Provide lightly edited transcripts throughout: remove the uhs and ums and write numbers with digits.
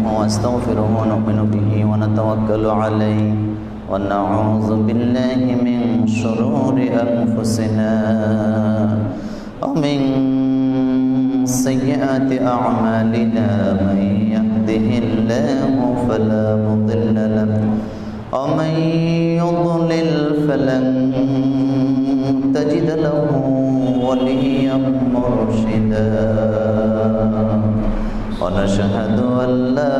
ونستغفره ونؤمن به ونتوكل عليه ونعوذ بالله من شرور أنفسنا ومن سيئات أعمالنا من يهده الله فلا مضل له ومن يضلل فلن تجد له وليا مرشدا ونشهد أن لا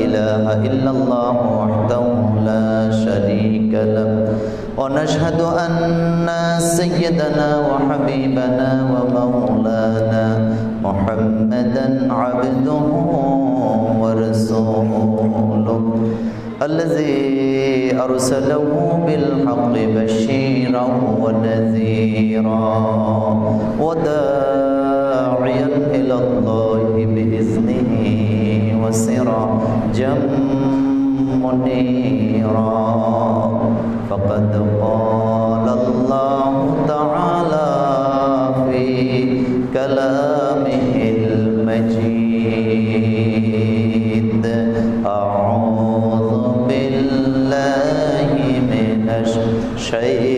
إله إلا الله وحده لا شريك له ونشهد أن سيدنا وحبيبنا ومولانا محمدا عبده ورسوله الذي أرسله بالحق بشيرا ونذيرا وداعيا إلى الله بإذنه وسراجا منيرا فقد قال الله تعالى في كلامه المجيد أعوذ بالله من الشيطان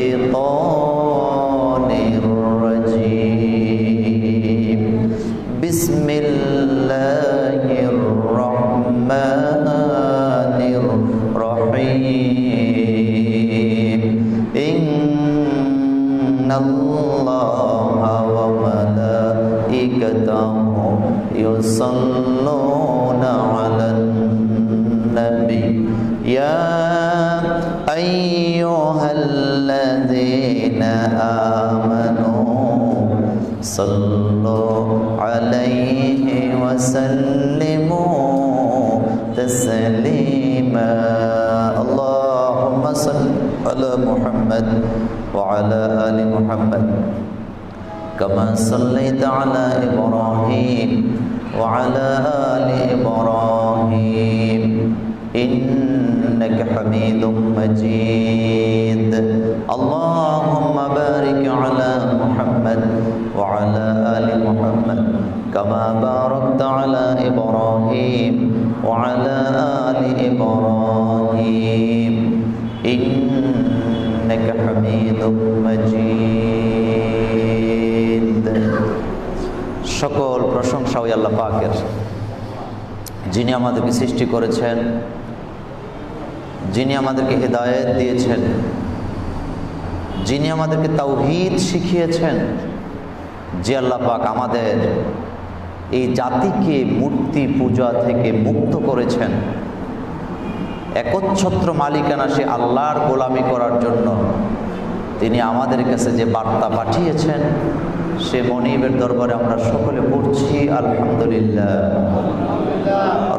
الرجيم بسم الله الرحمن الرحيم إن الله وملائكته يصلون على النبي يا أيها الذين آمنوا صلوا عليه وسلموا تسليما اللهم صل على محمد وعلى آل محمد كما صليت على إبراهيم وعلى آل إبراهيم إنك حميد مجيد اللهم بارك على محمد وعلى آل محمد كما باركت على إبراهيم وعلى آل إبراهيم إنك حميد مجيد সকল প্রশংসা ওই আল্লাহ পাকের, যিনি আমাদেরকে সৃষ্টি করেছেন, যিনি আমাদেরকে হেদায়েত দিয়েছেন, যিনি আমাদেরকে তাওহীদ শিখিয়েছেন, যে আল্লাহ পাক আমাদের এই জাতিকে মূর্তি পূজা থেকে মুক্ত করেছেন, একচ্ছত্র মালিকানা সে আল্লাহর গোলামি করার জন্য তিনি আমাদের কাছে যে বার্তা পাঠিয়েছেন, সে মনিবের দরবারে আমরা সকলে পড়ছি আলহামদুলিল্লাহ।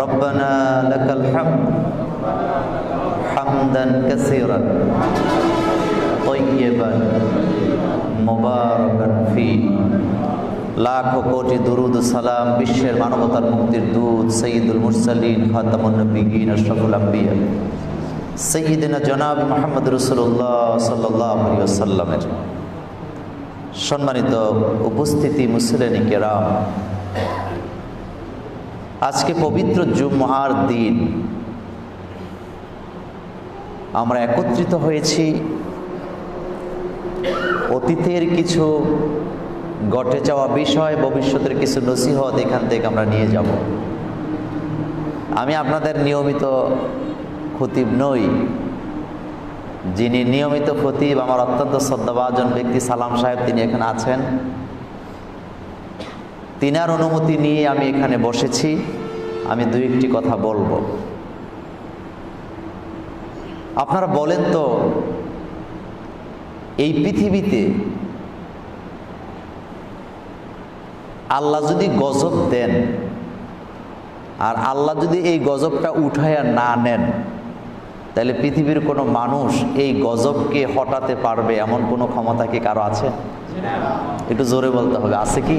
রব্বানা লাকাল হামদ হামদান কাসীরান তাইয়্যিবান মুবারাকান ফীহি। লাখো কোটি দুরুদ সালাম বিশ্বের মানবতার মুক্তির দূত সৈয়দুল মুরসালিন খাতামুন নবিয়্যিন আশরাফুল আম্বিয়া সৈয়দিনা জনাব মুহাম্মদ রাসূলুল্লাহ সাল্লাল্লাহু আলাইহি ওয়াসাল্লামের সম্মানিত উপস্থিতি মুসলিম কেরাম, আজকে পবিত্র জুমআর দিন আমরা একত্রিত হয়েছি অতীতের কিছু ঘটে যাওয়া বিষয়, ভবিষ্যতের কিছু নসিহত এখান থেকে আমরা নিয়ে যাব। আমি আপনাদের নিয়মিত খতিব নই, যিনি নিয়মিত খতিব আমার অত্যন্ত শ্রদ্ধাভাজন ব্যক্তি সালাম সাহেব, তিনি এখানে আছেন। তিনার অনুমতি নিয়ে আমি এখানে বসেছি। আমি দুই একটি কথা বলবো। আপনারা বলেন তো, এই পৃথিবীতে আল্লাহ যদি গজব দেন আর আল্লাহ যদি এই গজবটা উঠাইয়া না নেন, তাহলে পৃথিবীর কোনো মানুষ এই গজবকে হটাতে পারবে এমন কোনো ক্ষমতা কি কারো আছে? একটু জোরে বলতে হবে, আছে কি?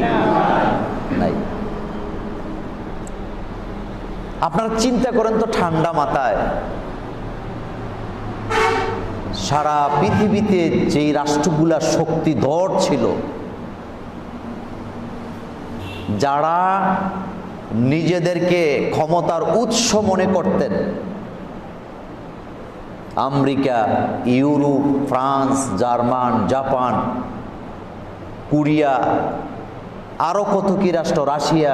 নাই। আপনারা চিন্তা করেন তো, ঠান্ডা মাথায় সারা পৃথিবীতে যেই রাষ্ট্রগুলা শক্তিধর ছিল, যারা নিজেদেরকে ক্ষমতার উৎস মনে করতেন। America, Europe, France, German, Japan, Korea, আরো কত কি রাষ্ট্র, রাশিয়া,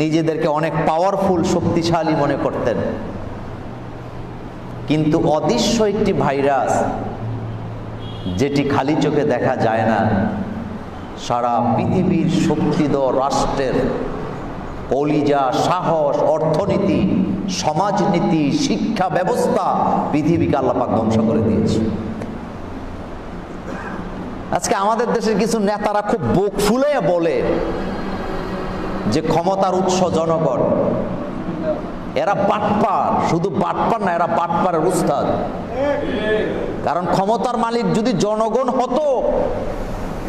নিজেদেরকে অনেক পাওয়ারফুল, শক্তিশালী মনে করতেন। কিন্তু অদৃশ্য একটি ভাইরাস, যেটি খালি চোখে দেখা যায় না, সারা পৃথিবীর শক্তিধর রাষ্ট্রের কলিজা, সাহস, অর্থনীতি, সমাজনীতি, শিক্ষা ব্যবস্থা পৃথিবীকে আল্লাহ পাক ধ্বংস করে দিয়েছে। আজকে আমাদের দেশের কিছু নেতারা খুব বুক ফুলে বলে যে ক্ষমতার উৎস জনগণ। এরা বাটপার, শুধু বাটপার না, এরা বাটপারের উস্তাদ। কারণ ক্ষমতার মালিক যদি জনগণ হতো,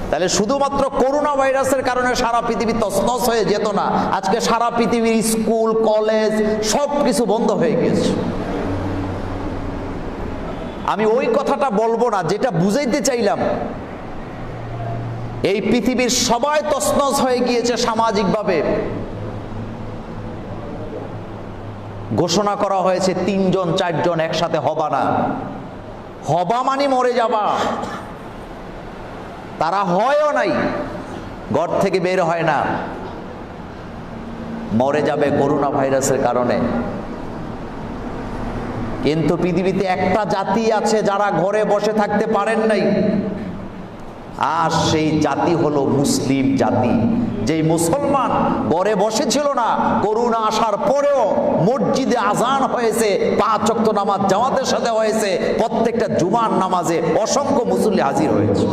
তাহলে শুধুমাত্র করোনা ভাইরাসের কারণে সারা পৃথিবী তছনছ হয়ে যেত না। আজকে সারা পৃথিবীর স্কুল, কলেজ সব কিছু বন্ধ হয়ে গেছে। আমি ওই কথাটা বলবো না, যেটা বুঝাইতে চাইলাম, এই পৃথিবীর সবাই তছনছ হয়ে গিয়েছে সামাজিকভাবে। ঘোষণা করা হয়েছে 3 জন 4 জন একসাথে হবা না, হবা মানে মরে যাবা। তারা হয়ও নাই, ঘর থেকে বের হয় না, মরে যাবে করোনা ভাইরাসের কারণে। কিন্তু পৃথিবীতে একটা জাতি আছে যারা ঘরে বসে থাকতে পারেন নাই, আর সেই জাতি হলো মুসলিম জাতি। যেই মুসলমান ঘরে বসেছিল না, করোনা আসার পরেও মসজিদে আজান হয়েছে, 5 ওয়াক্ত নামাজ জামাতের সাথে হয়েছে, প্রত্যেকটা জুমার নামাজে অসংখ্য মুসল্লি হাজির হয়েছে।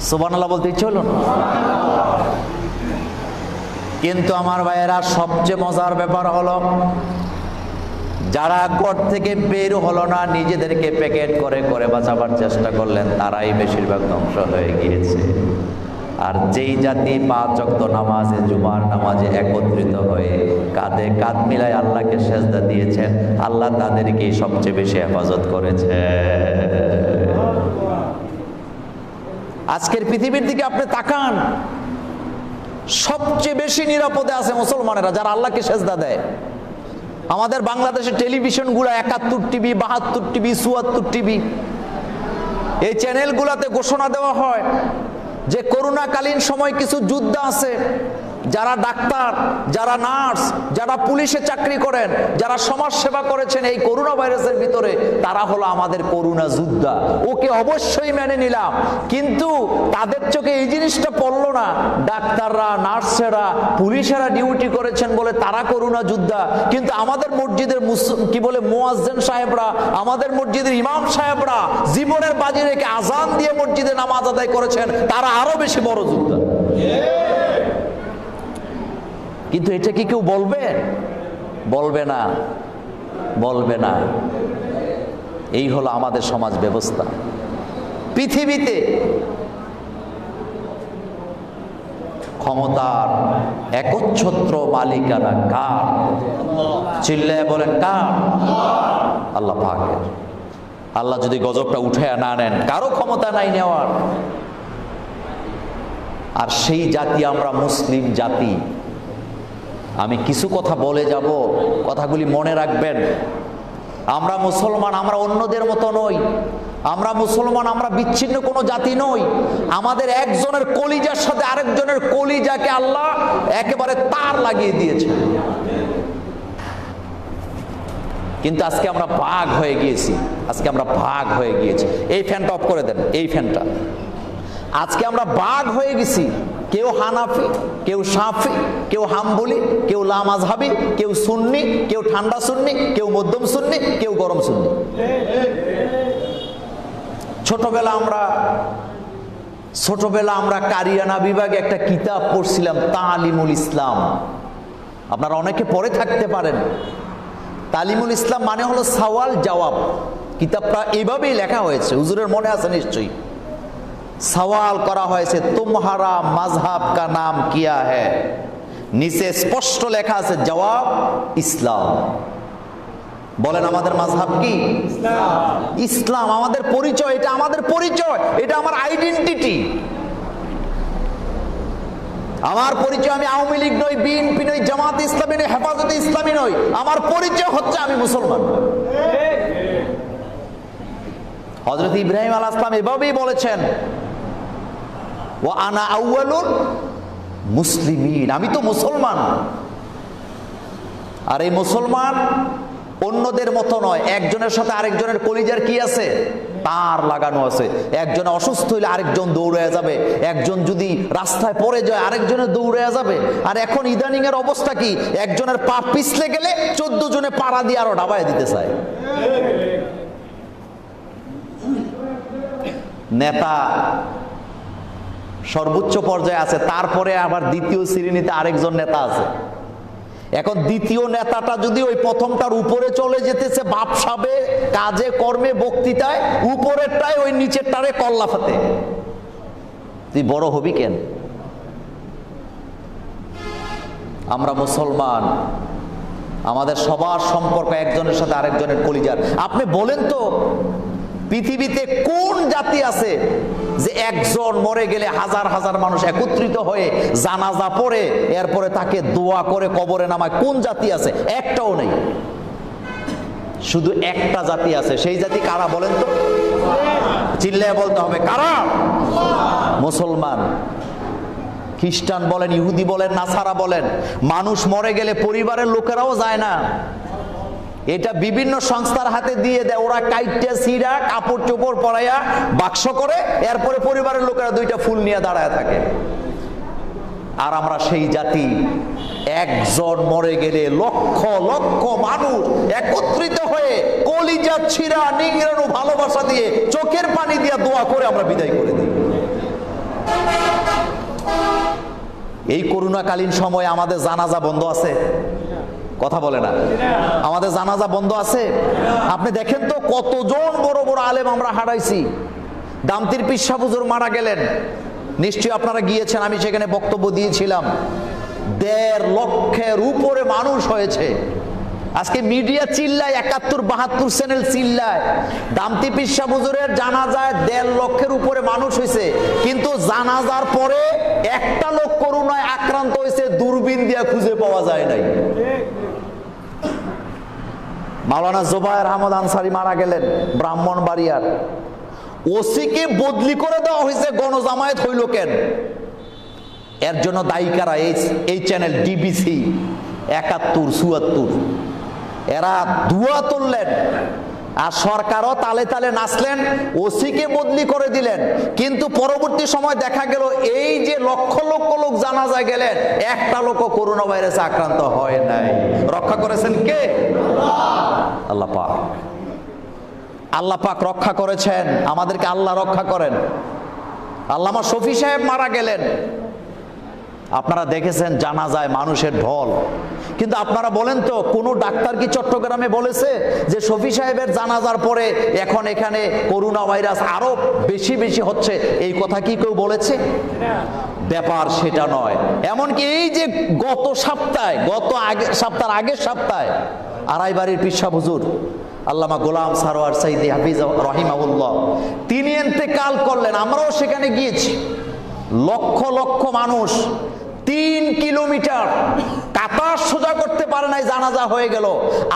সুবহানাল্লাহ বলতে ইচ্ছে হলো না? কিন্তু আমার ভাইয়েরা, সবচেয়ে মজার ব্যাপার হলো, যারা ঘর থেকে বের হলো না, নিজেদেরকে প্যাকেট করে করে বাঁচাবার চেষ্টা করলেন, তারাই বেশিরভাগ ধ্বংস হয়ে গিয়েছে। আর যেই জাতি 5 ওয়াক্ত নামাজে, জুমার নামাজে একত্রিত হয়ে কাঁধে কাঁধ মিলায় আল্লাহকে সেজদা দিয়েছেন, আল্লাহ তাদেরকেই সবচেয়ে বেশি হেফাজত করেছে। আজকের পৃথিবীর দিকে আপনি তাকান, সবচেয়ে বেশি নিরাপদে আছে মুসলমানেরা, যারা আল্লাহকে সেজদা দেয়। আমাদের বাংলাদেশের টেলিভিশনগুলো 71 টিভি, 72 টিভি, 74 টিভি, এই চ্যানেলগুলোতে ঘোষণা দেওয়া হয় যে করোনাকালীন সময় কিছু যোদ্ধা আছে, যারা ডাক্তার, যারা নার্স, যারা পুলিশে চাকরি করেন, যারা সমাজ সেবা করেছেন এই করোনা ভাইরাসের ভিতরে, তারা হলো আমাদের করোনা যোদ্ধা। ওকে অবশ্যই মেনে নিলাম, কিন্তু তাদের চোখে এই জিনিসটা পড়লো না, ডাক্তাররা, নার্সেরা, পুলিশেরা ডিউটি করেছেন বলে তারা করোনা যোদ্ধা, কিন্তু আমাদের মসজিদের কি বলে মুয়াজ্জিন সাহেবরা, আমাদের মসজিদের ইমাম সাহেবরা জীবনের বাজি রেখে আজান দিয়ে মসজিদে নামাজ আদায় করেছেন, তারা আরো বেশি বড় যোদ্ধা। কিন্তু এটা কি কেউ বলবে? বলবে না, বলবে না। এই হলো আমাদের সমাজ ব্যবস্থা। পৃথিবীতে ক্ষমতার একচ্ছত্র মালিকানা কার? চিল্লায় বলেন কার? আল্লাহ পাকের। আল্লাহ যদি গজবটা উঠে না নেন, কারো ক্ষমতা নাই নেওয়ার। আর সেই জাতি আমরা মুসলিম জাতি। আমি কিছু কথা বলে যাব, কথাগুলি মনে রাখবেন। আমরা মুসলমান, আমরা অন্যদের মতো নই। আমরা মুসলমান, আমরা বিচ্ছিন্ন কোনো জাতি নই। আমাদের একজনের কলিজার সাথে আরেকজনের কলিজাকে আল্লাহ একেবারে তার লাগিয়ে দিয়েছে। কিন্তু আজকে আমরা ভাগ হয়ে গিয়েছি, আজকে আমরা ভাগ হয়ে গিয়েছি। এই ফ্যানটা অফ করে দেন, এই ফ্যানটা। আজকে আমরা ভাগ হয়ে গেছি। কেউ হানাফি, কেউ শাফি, কেউ হাম্বলি, কেউ লামাযহাবি, কেউ সুন্নি, কেউ ঠান্ডা সুন্নি, কেউ মধ্যম সুন্নি, কেউ গরম সুন্নি। ছোটবেলা আমরা কারিয়ানা বিভাগে একটা কিতাব পড়ছিলাম, তালিমুল ইসলাম। আপনারা অনেকে পড়ে থাকতে পারেন। তালিমুল ইসলাম মানে হলো সওয়াল জবাব। কিতাবটা এইভাবেই লেখা হয়েছে, হুজুরের মনে আছে নিশ্চয়ই। সওয়াল করা হয়েছে, তুমহারা মাযহাব কা নাম কিয়া হ্যায়। নিচে স্পষ্ট লেখা আছে জবাব ইসলাম। বলেন আমাদের মাযহাব কি? ইসলাম। আমাদের পরিচয়, এটা আমাদের পরিচয়, এটা আমার আইডেন্টিটি। আমার পরিচয় আমি আওয়ামী লীগ নই, বিএনপি নই, জামাত ইসলামী নই, হেফাজতে ইসলামী নই। আমার পরিচয় হচ্ছে আমি মুসলমান। হযরত ইব্রাহিম আলাইহিস সালাম এভাবেই বলেছেন, ওয়া আনা আউয়ালুল মুসলিমিন, আমি তো মুসলমান। আর এই মুসলমান অন্যদের মতো নয়, একজনের সাথে আরেকজনের কলিজার কি আছে, তার লাগানো আছে। একজন অসুস্থ হইলে আরেকজন দৌড়ে যাবে, একজন যদি রাস্তায় পড়ে যায় আরেকজনের দৌড়ে যাবে। আর এখন ইদানিং এর অবস্থা কি, একজনের পা পিছলে গেলে 14 জনে পাড়া দিয়ে আরো ডাবায় দিতে চায়। নেতা সর্বোচ্চ পর্যায়ে আছে, তারপরে আবার দ্বিতীয় শ্রেণীতে আরেকজন নেতা আছে। এখন দ্বিতীয় নেতাটা যদি ওই প্রথমটার উপরে চলে যেতেছে বাপসাবে, কাজে কর্মে বক্তৃতায়, উপরেরটায় ওই নিচেরটারে কল্লাফাতে, তুই বড় হবি কেন? আমরা মুসলমান, আমাদের সবার সম্পর্ক একজনের সাথে আরেকজনের কলিজার। আপনি বলেন তো পৃথিবীতে কোন জাতি আছে যে একজন মরে গেলে হাজার হাজার মানুষ একত্রিত হয়ে জানাজা পড়ে এরপরে তাকে দোয়া করে কবরে নামায়? কোন জাতি আছে? একটাও নেই। শুধু একটা জাতি আছে, সেই জাতি কারা বলেন তো? চিল্লায় বলতে হবে, কারা? মুসলমান। খ্রিস্টান বলেন, ইহুদি বলেন, নাসারা বলেন, মানুষ মরে গেলে পরিবারের লোকেরাও যায় না, এটা বিভিন্ন সংস্থার হাতে দিয়ে দেয়। ওরা কাইটে সিরা কাপড় চোপড় পরাইয়া বাক্স করে, এরপরে পরিবারের লোকেরা দুইটা ফুল নিয়ে দাঁড়ায় থাকে। আর আমরা সেই জাতি, একজন মরে গেলে লক্ষ লক্ষ মানুষ একত্রিত হয়ে কলিজা ছিঁড়া নিংড়ানো ভালোবাসা দিয়ে চোখের পানি দিয়ে দোয়া করে আমরা বিদায় করে দিই। এই করোনাকালীন সময়ে আমাদের জানাজা বন্ধ আছে? কথা বলে না, আমাদের জানাজা বন্ধ আছে? আপনি দেখেন তো কতজন বড় বড় আলেম আমরা হারাইছি। দামতির পীর সাহেব হুজুর মারা গেলেন, নিশ্চয়ই আপনারা গিয়েছেন, আমি সেখানে বক্তব্য দিয়েছিলাম। 1.5 লক্ষের উপরে মানুষ হয়েছে। আজকে মিডিয়া চিল্লায়, 71 72 চ্যানেল চিল্লায় দামতি পীর সাহেব হুজুরের জানাজায় 1.5 লক্ষের উপরে মানুষ হয়েছে, কিন্তু জানাজার পরে একটা লোক করোনায় আক্রান্ত হয়েছে, দূরবীন দিয়ে খুঁজে পাওয়া যায় নাই। মাওলানা জুবায়ের আহমদ আনসারী মারা গেলেন ব্রাহ্মণবাড়িয়ার, ওসিকে বদলি করে দেওয়া হয়েছে, গণজামায়াত হইল কেন? এর জন্য দায়ী কারা? এই চ্যানেল ডিবিসি 71 74, এরা ধুয়া তুললেন আর সরকারও তালে তালে নাচলেন, ওসিকে বদলি করে দিলেন। কিন্তু পরবর্তী সময় দেখা গেল এই যে লক্ষ লক্ষ লোক জানাজায় গেলেন, একটা লোকও করোনা ভাইরাসে আক্রান্ত হয় নাই। রক্ষা করেছেন কে? আল্লাহ পাক। আল্লাহ পাক রক্ষা করেছেন, আমাদেরকে আল্লাহ রক্ষা করেন। আল্লামা শফি সাহেব মারা গেলেন, আপনারা দেখেছেন জানাজায় মানুষের ঢল। কিন্তু আপনারা বলেন তো, কোন ডাক্তার কি চট্টগ্রামে বলেছে যে শফি সাহেবের জানাজার পরে এখন এখানে করোনা ভাইরাস আরো বেশি বেশি হচ্ছে? এই কথা কি কেউ বলেছে? ব্যাপার সেটা নয়। এমনকি এই যে গত সপ্তাহের আগের সপ্তাহে আড়াইবাড়ির পীর সাহেব হুজুর আল্লামা গোলাম সারোয়ার সাইদি হাফিজ রহিমাহুল্লাহ, তিনি ইন্তেকাল করলেন। আমরাও সেখানে গিয়েছি। লক্ষ লক্ষ মানুষ 3 কিলোমিটার কাতার সোজা করতে পারে নাই, জানাজা হয়ে গেল।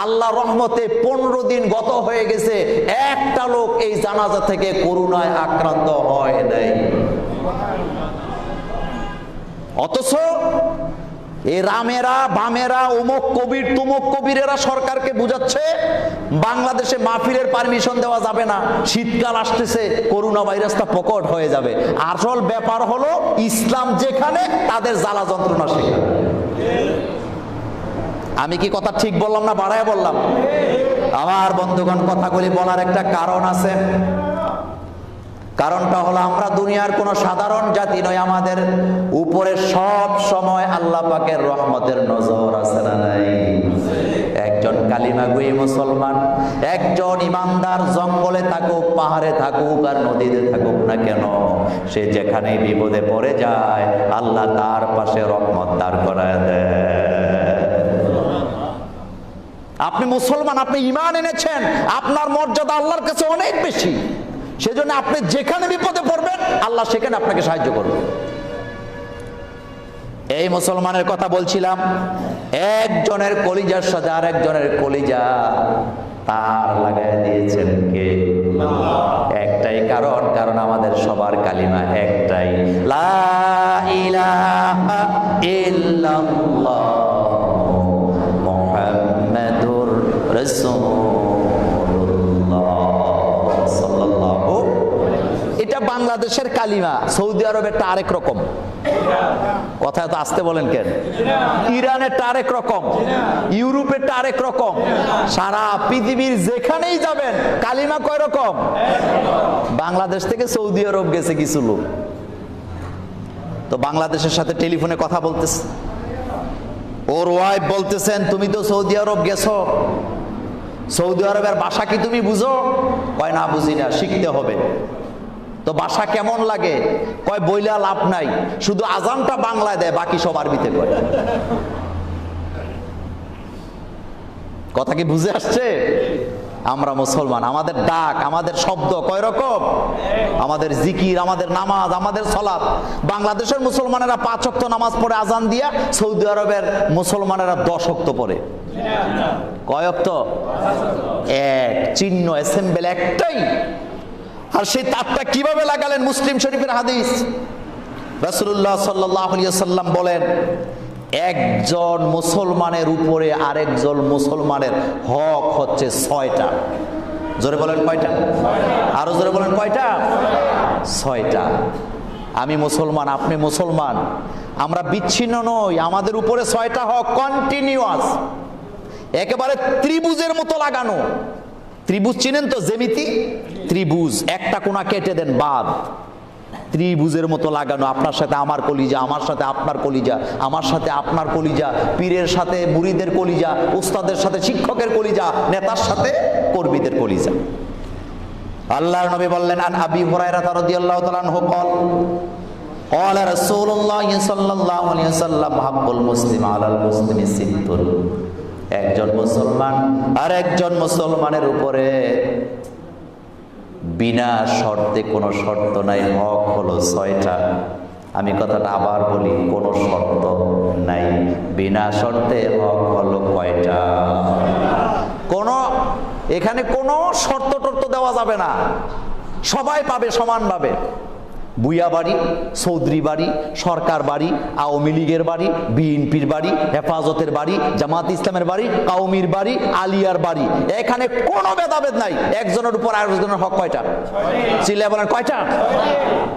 আল্লাহ রহমতে 15 দিন গত হয়ে গেছে, একটা লোক এই জানাজা থেকে করোনায় আক্রান্ত হয় নাই। অথচ এই রামেরা বামেরা অমুক কবির তুমুক কবিরেরা সরকারকে বুঝাচ্ছে বাংলাদেশে মাহফিলের পারমিশন দেওয়া যাবে না, শীতকাল আসতেছে, করোনা ভাইরাসটা প্রকট হয়ে যাবে। আসল ব্যাপার হলো ইসলাম যেখানে, তাদের জ্বালা যন্ত্রণা সেখানে। আমি কি কথা ঠিক বললাম না বাড়ায় বললাম? আমার বন্ধুগণ, কথাগুলি বলার একটা কারণ আছে। কারণটা হলো আমরা দুনিয়ার কোনো সাধারণ জাতি নয়, আমাদের উপরে সব সময় আল্লাহ পাকের রহমতের নজর আছে না নাই? একজন কালিমাগুই মুসলমান, একজন ইমানদার জঙ্গলে থাকুক, পাহাড়ে থাকুক আর নদীতে থাকুক না কেন, সে যেখানে বিপদে পড়ে যায় আল্লাহ তার পাশে রহমত দাঁড় করায় দেয়। আপনি মুসলমান, আপনি ঈমান এনেছেন, আপনার মর্যাদা আল্লাহর কাছে অনেক বেশি। সেজন্য আপনি যেখানে বিপদে পড়বেন আল্লাহ সেখানে আপনাকে সাহায্য করবে। এই মুসলমানের কথা বলছিলাম, একজনের কলিজার সাথে আর একজনের কলিজা তার লাগাই দিয়েছেন কে? একটাই কারণ, কারণ আমাদের সবার কালিমা একটাই, লা ইলাহা ইল্লাল্লাহ মুহাম্মাদুর রাসূলুল্লাহ সাল্লাল্লাহু। এটা বাংলাদেশের কালিমা, সৌদি আরবেরটা আরেক রকম। কথা তো আসতে বলেন কেন? ইরানেরটা আরেক রকম, ইউরোপেরটা আরেক রকম। সারা পৃথিবীর যেখানেই যাবেন কালিমা কয় রকম? বাংলাদেশ থেকে সৌদি আরব গেছে কিছু লোক, তো বাংলাদেশের সাথে টেলিফোনে কথা বলতেছে, ওর ওয়াইফ বলতেছেন তুমি তো সৌদি আরব গেছো, সৌদি আরবের ভাষা কি তুমি বুঝো? কয় না বুঝি না, শিখতে হবে। তো ভাষা কেমন লাগে? কয় বইলা লাভ নাই, শুধু আজানটা বাংলায় দেয়, বাকি সব আরবিতে কয়। কথা কি বুঝে আসছে? আমরা মুসলমান, আমাদের ডাক, আমাদের শব্দ কয় রকম? আমাদের জিকির, আমাদের নামাজ, আমাদের সালাত। বাংলাদেশের মুসলমানেরা 5 ওয়াক্ত নামাজ পড়ে আজান দিয়া, সৌদি আরবের মুসলমানেরা 10 ওয়াক্ত পড়ে। কয় ওয়াক্ত? এক, চিহ্ন অ্যাসেম্বল একটাই। আর সেই তারটা কিভাবে লাগালেন? মুসলিম শরীফের হাদিস, রাসূলুল্লাহ সাল্লাল্লাহু আলাইহি ওয়াসাল্লাম বলেন, একজন মুসলমানের উপরে আরেকজন মুসলমানের হক হচ্ছে 6টা। জোরে বলেন কয়টা? আরো জোরে বলেন কয়টা? 6টা। আমি মুসলমান, আপনি মুসলমান, আমরা বিচ্ছিন্ন নই, আমাদের উপরে 6টা হক কন্টিনিউয়াস, একেবারে ত্রিভুজের মতো লাগানো। ত্রিভুজ চিনেন তো? জ্যামিতি ত্রিভুজ, একটা কোণা কেটে দেন বাদ, ত্রিভুজের মতো লাগানো। আপনার সাথে আমার কলিজা, আমার সাথে আপনার কলিজা, আমার সাথে আপনার কলিজা, পীরের সাথে মুরিদের কলিজা, উস্তাদের সাথে শিক্ষকের কলিজা, নেতার সাথে কর্মীদের কলিজা। আল্লাহর নবী বললেন, আন আবি হুরায়রা রাদিয়াল্লাহু তাআলা আনহু قال قال رسول الله صلى الله عليه وسلم হাব্বুল মুসলিম আলাল মুসলিমি সিত্তুন। একজন মুসলমান আর একজন মুসলমানের উপরে বিনা শর্তে, কোনো শর্ত নাই, হক হলো 6টা। আমি কথাটা আবার বলি, কোনো শর্ত নাই, বিনা শর্তে হক হলো কয়টা? এখানে কোনো শর্ত টর্ত দেওয়া যাবে না, সবাই পাবে সমানভাবে। বুয়া বাড়ি, চৌধুরী বাড়ি, সরকার বাড়ি, আওয়ামী লীগের বাড়ি, বিএনপির বাড়ি, হেফাজতের বাড়ি, জামাত ইসলামের বাড়ি, কাউমির বাড়ি, আলিয়ার বাড়ি, এখানে কোনো ভেদাভেদ নাই। একজনের উপর আরেকজনের হক কয়টা? চিল্লায় বলেন কয়টা?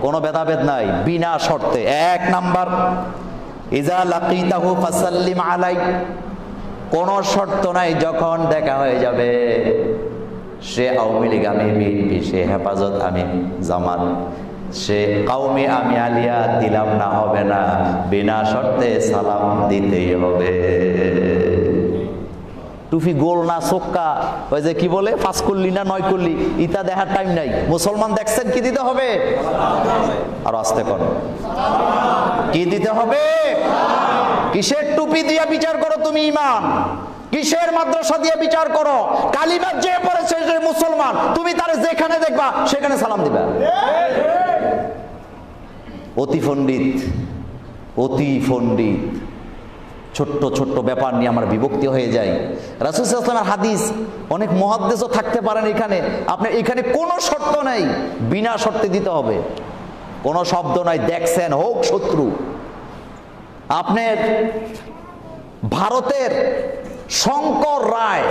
কোনো ভেদাভেদ নাই, বিনা শর্তে। 1 নাম্বার, ইজা লাকিতাহু ফাসাল্লিম আলাই। কোনো শর্ত নাই, যখন দেখা হয়ে যাবে, সে আওয়ামী লীগ আমি বিএনপি, সে হেফাজত আমি জামাত, সে কাউমি আমি আলিয়া, দিলাম না হবে না, বিনা শর্তে সালাম দিতেই হবে। টুপি গোল না চোক্কা, ওই যে কি বলে 5 করলি না 9 করলি, ইটা দেখার টাইম নাই। মুসলমান দেখছেন কি দিতে হবে? আর আস্তে করো, কি দিতে হবে? কিসের টুপি দিয়ে বিচার করো তুমি ইমান? কিসের মাদ্রাসা দিয়ে বিচার করো? কালিমা যে পড়েছে যে মুসলমান, তুমি তারে যেখানে দেখবা সেখানে সালাম দিবা। অতি পণ্ডিত, অতি পণ্ডিত, ছোট্ট ছোট্ট ব্যাপার নিয়ে আমরা বিভক্তি হয়ে যাই। রাসূল সাল্লাল্লাহু আলাইহি ওয়াসাল্লামের হাদিস, অনেক মুহাদ্দিসও থাকতে পারেন এখানে। আপনার এখানে কোনো শর্ত নাই, বিনা শর্তে দিতে হবে, কোনো শব্দ নাই। দেখছেন, হোক শত্রু। আপনার ভারতের শঙ্কর রায়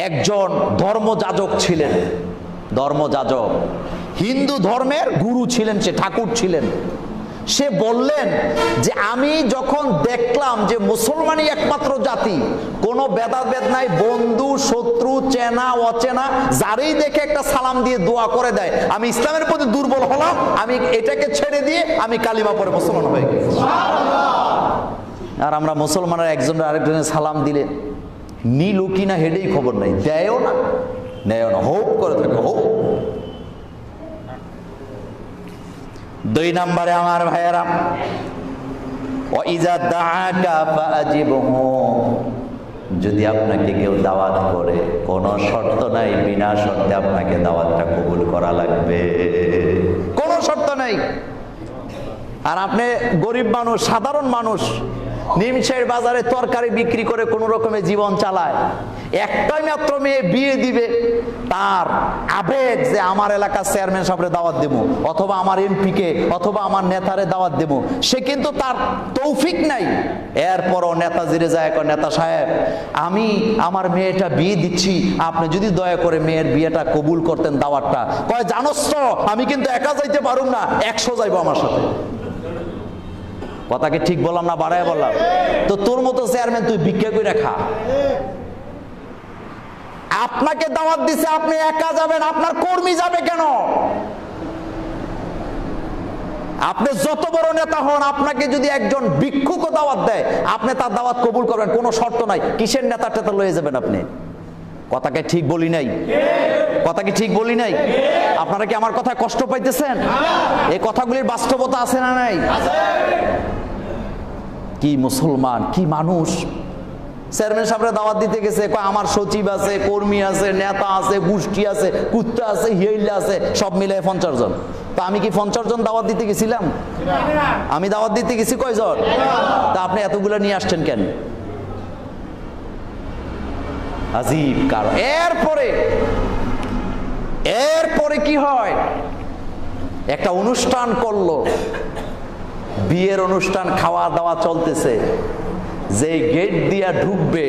একজন ধর্মযাজক ছিলেন, ধর্মযাজক, হিন্দু ধর্মের গুরু ছিলেন, সে ঠাকুর ছিলেন। সে বললেন যে আমি যখন দেখলাম যে মুসলমানই একমাত্র জাতি, কোনো ভেদাভেদ নাই, বন্ধু শত্রু চেনা অচেনা যারই দেখে একটা সালাম দিয়ে দোয়া করে দেয়, আমি ইসলামের প্রতি দুর্বল হলাম, আমি এটাকে ছেড়ে দিয়ে আমি কালিমা পড়ে মুসলমান হয়ে গেছি। আর আমরা মুসলমানের একজনের আরেকজনের সালাম দিলে নীল কিনা হেডেই খবর নাই, দেয়ও না, নেয়ও না, হোক করে থাকে, হোক। 2 নম্বরে আমার ভাইয়েরা, ওয়াইজা দাআকা ফাআজিবহু, যদি আপনাকে কেউ দাওয়াত করে, কোনো শর্ত নাই, বিনা শর্তে আপনাকে দাওয়াতটা কবুল করা লাগবে, কোনো শর্ত নাই। আর আপনি গরিব মানুষ, সাধারণ মানুষ, নিমশের বাজারে তরকারি বিক্রি করে কোনো রকমে জীবন চালায়। একটাই মাত্র মেয়ে বিয়ে দিবে, তার আবেগ যে আমার এলাকার চেয়ারম্যান সাহেবরে দাওয়াত দেবো, অথবা আমার এমপিকে অথবা আমার নেতারে দাওয়াত দেবো, সে কিন্তু তার তৌফিক নাই। এরপরও নেতাজিরে যায়, নেতা সাহেব আমি আমার মেয়েটা বিয়ে দিচ্ছি, আপনি যদি দয়া করে মেয়ের বিয়েটা কবুল করতেন, দাওয়াতটা। কয় জানোস তো আমি কিন্তু একা যাইতে পারুম না, 100 যাইবো আমার সাথে। কথাকে ঠিক বললাম না বাড়ায় বললাম? তো তোর মতো চেয়ারম্যান তুই ভিক্ষা করে খা। আপনাকে দাওয়াত দিছে, আপনি একা যাবেন, আপনার কর্মী যাবে কেন? আপনি যত বড় নেতা হন, আপনাকে যদি একজন ভিক্ষুক দাওয়াত দেয়, আপনি তার দাওয়াত কবুল করবেন, কোনো শর্ত নাই। কিসের নেতা টেতা লয়ে যাবেন আপনি? কথাকে ঠিক বলি নাই? কথা কি ঠিক বলি নাই? আপনারা কি আমার কথায় কষ্ট পাইতেছেন? এই কথাগুলির বাস্তবতা আছে না নাই? কি মুসলমান, কি মানুষ! চেয়ারম্যান সাহেবরা দাওয়াত দিতে গেছে, আমার সচিব আছে, কর্মী আছে, নেতা আছে, গোষ্ঠী আছে, কুত্তা আছে, হিয়াইলা আছে, সব মিলে 50 জন। তো আমি কি 50 জন দাওয়াত দিতে গেছিলাম? আমি দাওয়াত দিতে গেছি কয়জন? তা আপনি এতগুলো নিয়ে আসছেন কেন? আজীব কারণ। এরপরে কি হয়? একটা অনুষ্ঠান করলো, বিয়ের অনুষ্ঠান, খাওয়া দাওয়া চলতেছে। যে গেট দিয়া ঢুকবে,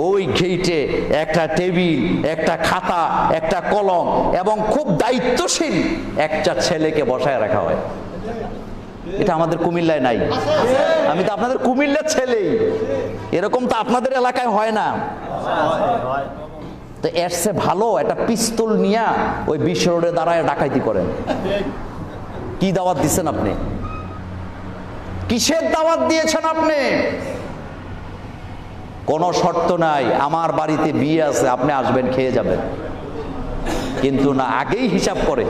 ওই গেটে একটা টেবিল, একটা খাতা, একটা কলম এবং খুব দায়িত্বশীল একটা ছেলেকে বসায় রাখা হয়। এটা আমাদের কুমিল্লায় নাই। আমি তো আপনাদের কুমিল্লার ছেলেই, এরকম তো আপনাদের এলাকায় হয় না। তো এর চেয়ে ভালো একটা পিস্তল নিয়ে ওই বিশ্ব রোডে দাঁড়ায় ডাকাইতি করেন। কি দাওয়াত দিচ্ছেন আপনি? কিসের দাওয়াত দিয়েছেন আপনি? কোনো শর্ত নাই, আমার বাড়িতে বিয়ে আছে, আপনি আসবেন, খেয়ে যাবেন। কিন্তু না, আগেই হিসাব করে।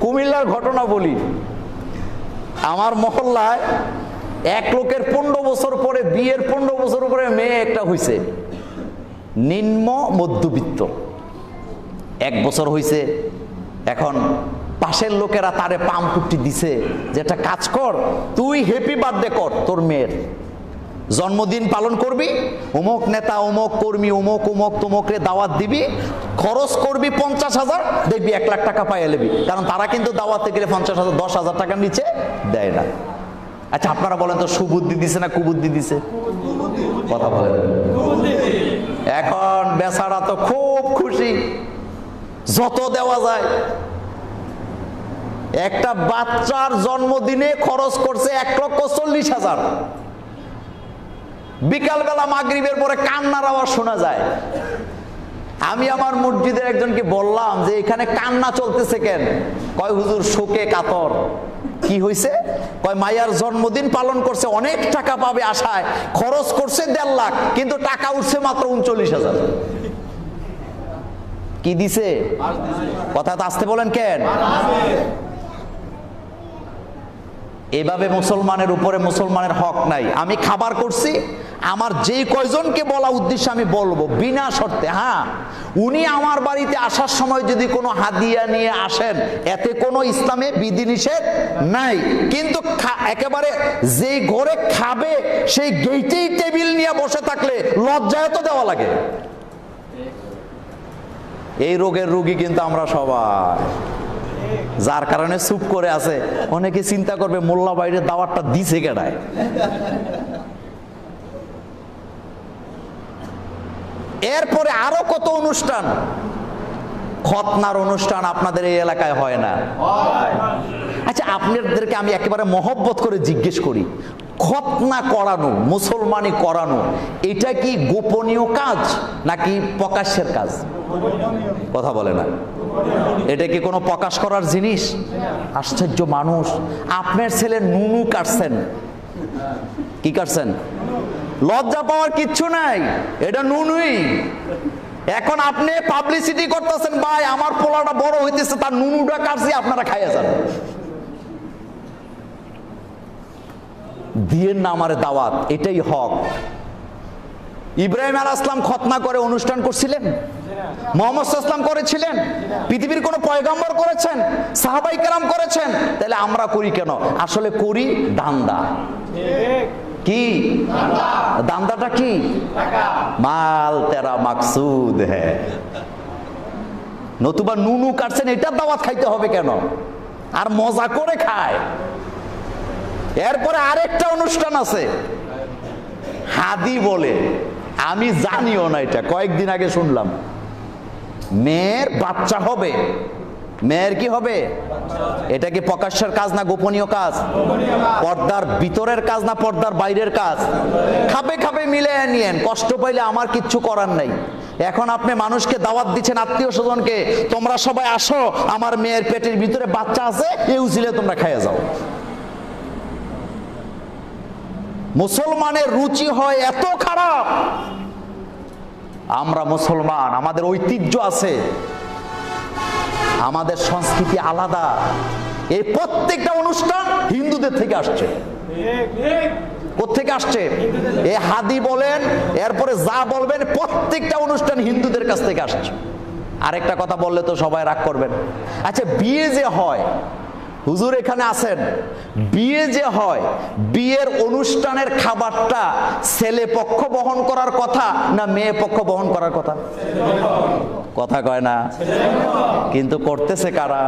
কুমিল্লার ঘটনা বলি, আমার মহল্লায় এক লোকের 15 বছর পরে, বিয়ের 15 বছর পরে মেয়ে একটা হইছে, নিম্ন মধ্যবিত্ত। 1 বছর হইছে, এখন পাশের লোকেরা তারে পাম্পুটি দিছে যে একটা কাজ কর, তুই হ্যাপি বার্থডে কর, তোর মেয়ের জন্মদিন পালন করবি, অমুক নেতা, অমুক কর্মী, অমুক অমুক তমুকরে দাওয়াত দিবি, খরচ করবি 50,000, দেখবি 1 লাখ টাকা পাইয়া লেবি। কারণ তারা কিন্তু দাওয়াতে গেলে 50,000, 10,000 টাকার নিচে দেয় না। আচ্ছা আপনারা বলেন তো, সুবুদ্ধি দিছে না কুবুদ্ধি দিছে? কথা বলেন। এখন বেচারা তো খুব খুশি, যত দেওয়া যায়। একটা বাচ্চার জন্মদিনে খরচ করছে 1,40,000। বিকালবেলা মাগরিবের পরে কান্নার আওয়াজ শোনা যায়। আমি আমার মসজিদের একজনকে বললাম যে এখানে কান্না চলতেছে কেন? কয় হুজুর শোকে কাতর। কি হয়েছে? কয় মাইয়ার জন্মদিন পালন করছে, অনেক টাকা পাবে আশায়, খরচ করছে 1.5 লাখ, কিন্তু টাকা উঠছে মাত্র 39,000। কি দিছে? কথা তো আসতে বলেন কেন? এভাবে মুসলমানের উপরে মুসলমানের হক নাই। আমি খাবার করছি, আমার যে কয়জনকে বলা উদ্দেশ্য আমি বলবো বিনা শর্তে। হ্যাঁ, উনি আমার বাড়িতে আসার সময় যদি কোনো হাদিয়া নিয়ে আসেন, এতে কোনো ইসলামে বিধিনিষেধ নাই। কিন্তু একেবারে যে ঘরে খাবে সেই গেটেই টেবিল নিয়ে বসে থাকলে লজ্জায় তো দেওয়া লাগে। এই রোগের রোগী কিন্তু আমরা সবাই, যার কারণে চুপ করে আছে। অনেকে চিন্তা করবে মোল্লা বাইরে দাওয়াতটা দিছে কেডায়। এরপরে আরো কত অনুষ্ঠান, খতনার অনুষ্ঠান আপনাদের এই এলাকায় হয় না? আচ্ছা আপনাদেরকে আমি একেবারে মহব্বত করে জিজ্ঞেস করি, খতনা করানো, মুসলমানি করানো, এটা কি গোপনীয় কাজ নাকি প্রকাশ্যের কাজ? কথা বলে না। এটা কি কোনো প্রকাশ করার জিনিস? আশ্চর্য মানুষ, আপনার ছেলে নুনু কাটছেন। কি কাটছেন? লজ্জা পাওয়ার কিচ্ছু নাই, এটা নুনুই। এখন আপনি পাবলিসিটি করতেছেন, ভাই আমার পোলাটা বড় হইতেছে, তার নুনুটা কাটছি, আপনারা খাইয়া যান। দিয়েন না আমারে দাওয়াত, এটাই হক। ইব্রাহিম আলাইহিস সালাম খতনা করে অনুষ্ঠান করছিলেন? মুহাম্মদ সাল্লাল্লাহু আলাইহি ওয়াসাল্লাম করেছিলেন? পৃথিবীর কোন পয়গম্বর করেছেন? সাহাবায়ে কেরাম করেছেন? তাহলে আমরা করি কেন? আসলে করি দান্দা। কি দান্দাটা? কি মাল তেরা মাকসুদ হ্যাঁ, নতুবা নুনু কাটছেন এটা দাওয়াত খাইতে হবে কেন? আর মজা করে খায়। এরপরে আরেকটা অনুষ্ঠান আছে হাদি বলে, আমি জানিও না, এটা কয়েকদিন আগে শুনলাম। মেয়ের বাচ্চা হবে। মেয়ের কি হবে? এটা কি প্রকাশ্যের কাজ না গোপনীয় কাজ? পর্দার ভিতরের কাজ না পর্দার বাইরের কাজ? খাপে খাপে মিলে নিয়েন, কষ্ট পাইলে আমার কিচ্ছু করার নাই। এখন আপনি মানুষকে দাওয়াত দিচ্ছেন, আত্মীয় স্বজনকে, তোমরা সবাই আসো, আমার মেয়ের পেটের ভিতরে বাচ্চা আছে, এই উচিলে তোমরা খাইয়ে যাও। মুসলমানের রুচি হয় এত খারাপ। আমরা মুসলমান, আমাদের ঐতিহ্য আছে, আমাদের সংস্কৃতি আলাদা। এই প্রত্যেকটা অনুষ্ঠান হিন্দুদের থেকে আসছে। কোত্থেকে আসছে? এই হাদি বলেন, এরপরে যা বলবেন, প্রত্যেকটা অনুষ্ঠান হিন্দুদের কাছ থেকে আসছে। আরেকটা কথা বললে তো সবাই রাগ করবেন। আচ্ছা, বিয়ে যে হয়, হুজুর এখানে আছেন, বিয়ে যে হয়, বিয়ের অনুষ্ঠানের খাবারটা ছেলে পক্ষ বহন করার কথা না মেয়ে পক্ষ বহন করার কথা? কথা কয় না, কিন্তু করতেছে কারা?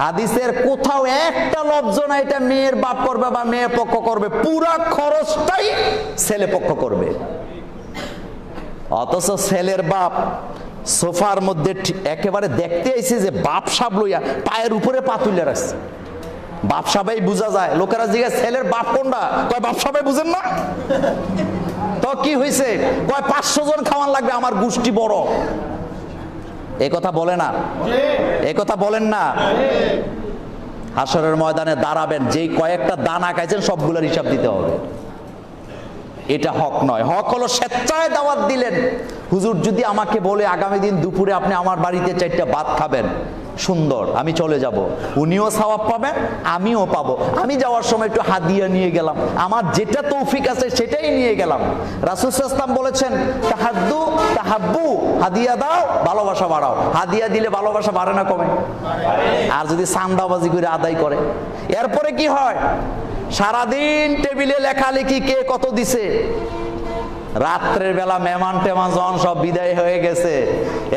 হাদিসের কোথাও একটা লফজ না এটা মেয়ের বাপ করবে বা মেয়ের পক্ষ করবে, পুরা খরচটাই ছেলে পক্ষ করবে। অথচ ছেলের বাপ সোফার মধ্যে একেবারে দেখতে আইছে যে বাপ সাব লইয়া পায়ের উপরে পা তুলে রাখছে। বাপ সাবাই বোঝা যায়। লোকেরা জিজ্ঞাসা ছেলের বাপ কোনটা? কয় বাপ সাবাই বুঝেন না? তো কি হয়েছে? কয় 500 জন খাওয়ান লাগবে, আমার গোষ্ঠী বড়। এ কথা বলে না? এ কথা বলেন না? হাসরের ময়দানে দাঁড়াবেন, যেই কয়েকটা দানা খাইছেন সবগুলোর হিসাব দিতে হবে। এটা হক নয়। হক হলো স্বেচ্ছায় দাওয়াত দিলেন। হুজুর যদি আমাকে বলে আগামী দিন দুপুরে আপনি আমার বাড়িতে 4টা ভাত খাবেন, সুন্দর, আমি চলে যাব, উনিও সওয়াব পাবেন, আমিও পাবো। আমি যাওয়ার সময় একটু হাদিয়া নিয়ে গেলাম, আমার যেটা তৌফিক আছে সেটাই নিয়ে গেলাম। রাসূল সাল্লাল্লাহু আলাইহি ওয়াসাল্লাম বলেছেন, তাহাদ্দু তাহাব্বু, হাদিয়া দাও ভালোবাসা বাড়াও। হাদিয়া দিলে ভালোবাসা বাড়ে না কমে? আর যদি চাঁদাবাজি করে আদায় করে, এরপরে কি হয়? সারাদিন টেবিলে লেখালেখি, কে কত দিছে। রাত্রের বেলা মেহমান টেমান জন সব বিদায় হয়ে গেছে,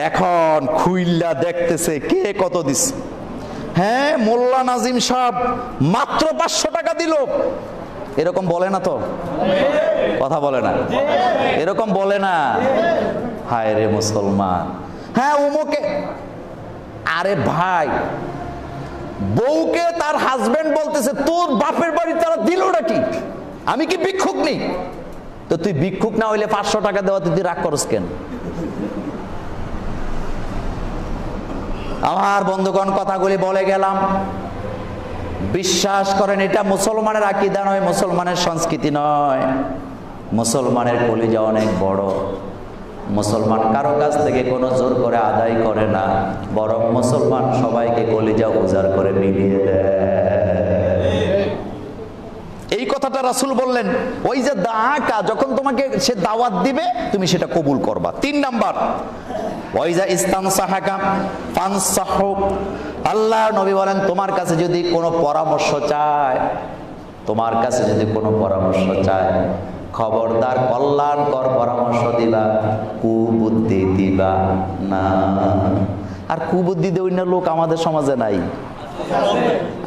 এখন খুইল্লা দেখতেছে কে কত দিছে। হ্যাঁ, মোল্লা নাজিম সাহেব মাত্র 500 টাকা দিল, এরকম বলে না তো? কথা বলে না? এরকম বলে না? হায় রে মুসলমান। হ্যাঁ, উমুকে। আরে ভাই, বউকে তার হাজবেন্ড বলতেছে, তোর বাপের বাড়ি তারা দিলটা কি? আমি কি ভিক্ষুক নেই? তো তুই ভিক্ষুক না হইলে 500 টাকা দেওয়া তুই রাগ করস কেন? আমার বন্ধুগণ, কথাগুলি বলে গেলাম, বিশ্বাস করেন এটা মুসলমানের আকীদা নয়, মুসলমানের সংস্কৃতি নয়। মুসলমানের কলিজা অনেক বড়। মুসলমান কারো কাছ থেকে কোনো জোর করে আদায় করে না, বরং মুসলমান সবাইকে কলিজা উজাড় করে মিলিয়ে দেয়। এই কথাটা রাসূল বললেন। ওই যে দাআকা, যখন তোমাকে সে দাওয়াত দিবে তুমি সেটা কবুল করবা। 3 নাম্বার, ওয়াইজা ইস্তানসাহাকা ফানসাহু, আল্লাহর নবী বলেন, তোমার কাছে যদি কোনো পরামর্শ চায়, তোমার কাছে যদি কোনো পরামর্শ চায়, খবরদার কল্যাণকর পরামর্শ দিবা, কুবুদ্ধি দিবা না। আর কুবুদ্ধি দেওয়ার না লোক আমাদের সমাজে নাই।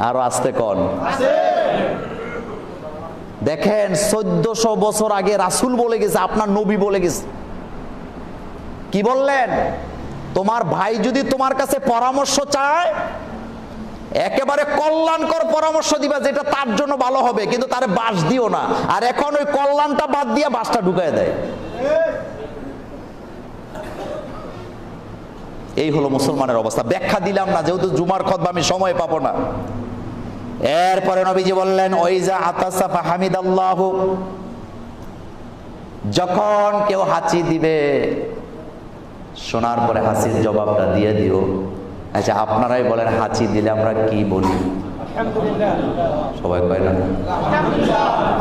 আরো আসতে কোন? দেখেন, 1400 বছর আগে রাসূল বলে গেছে, আপনার নবী বলে গেছে। কি বললেন? তোমার ভাই যদি তোমার কাছে পরামর্শ চায়, একেবারে কল্যাণকর পরামর্শ দিবা, যেটা তার জন্য ভালো হবে, কিন্তু তারে বাস দিও না। আর এখন ওই কল্যাণটা বাদ দিয়ে বাসটা ঢুকায় দেয়। এই হলো মুসলমানের অবস্থা। ব্যাখ্যা দিলাম না, যেহেতু জুমার খুতবা আমি সময় পাবো না। এরপরে নবীজি বললেন, ওয়াইজা আতাসা ফাহামিদাল্লাহু, যখন কেউ হাঁচি দিবে, শোনার পরে হাসির জবাবটা দিয়ে দিও। আচ্ছা, আপনারাই বলেন, হাঁচি দিলে আমরা কি বলি? সবাই কয় না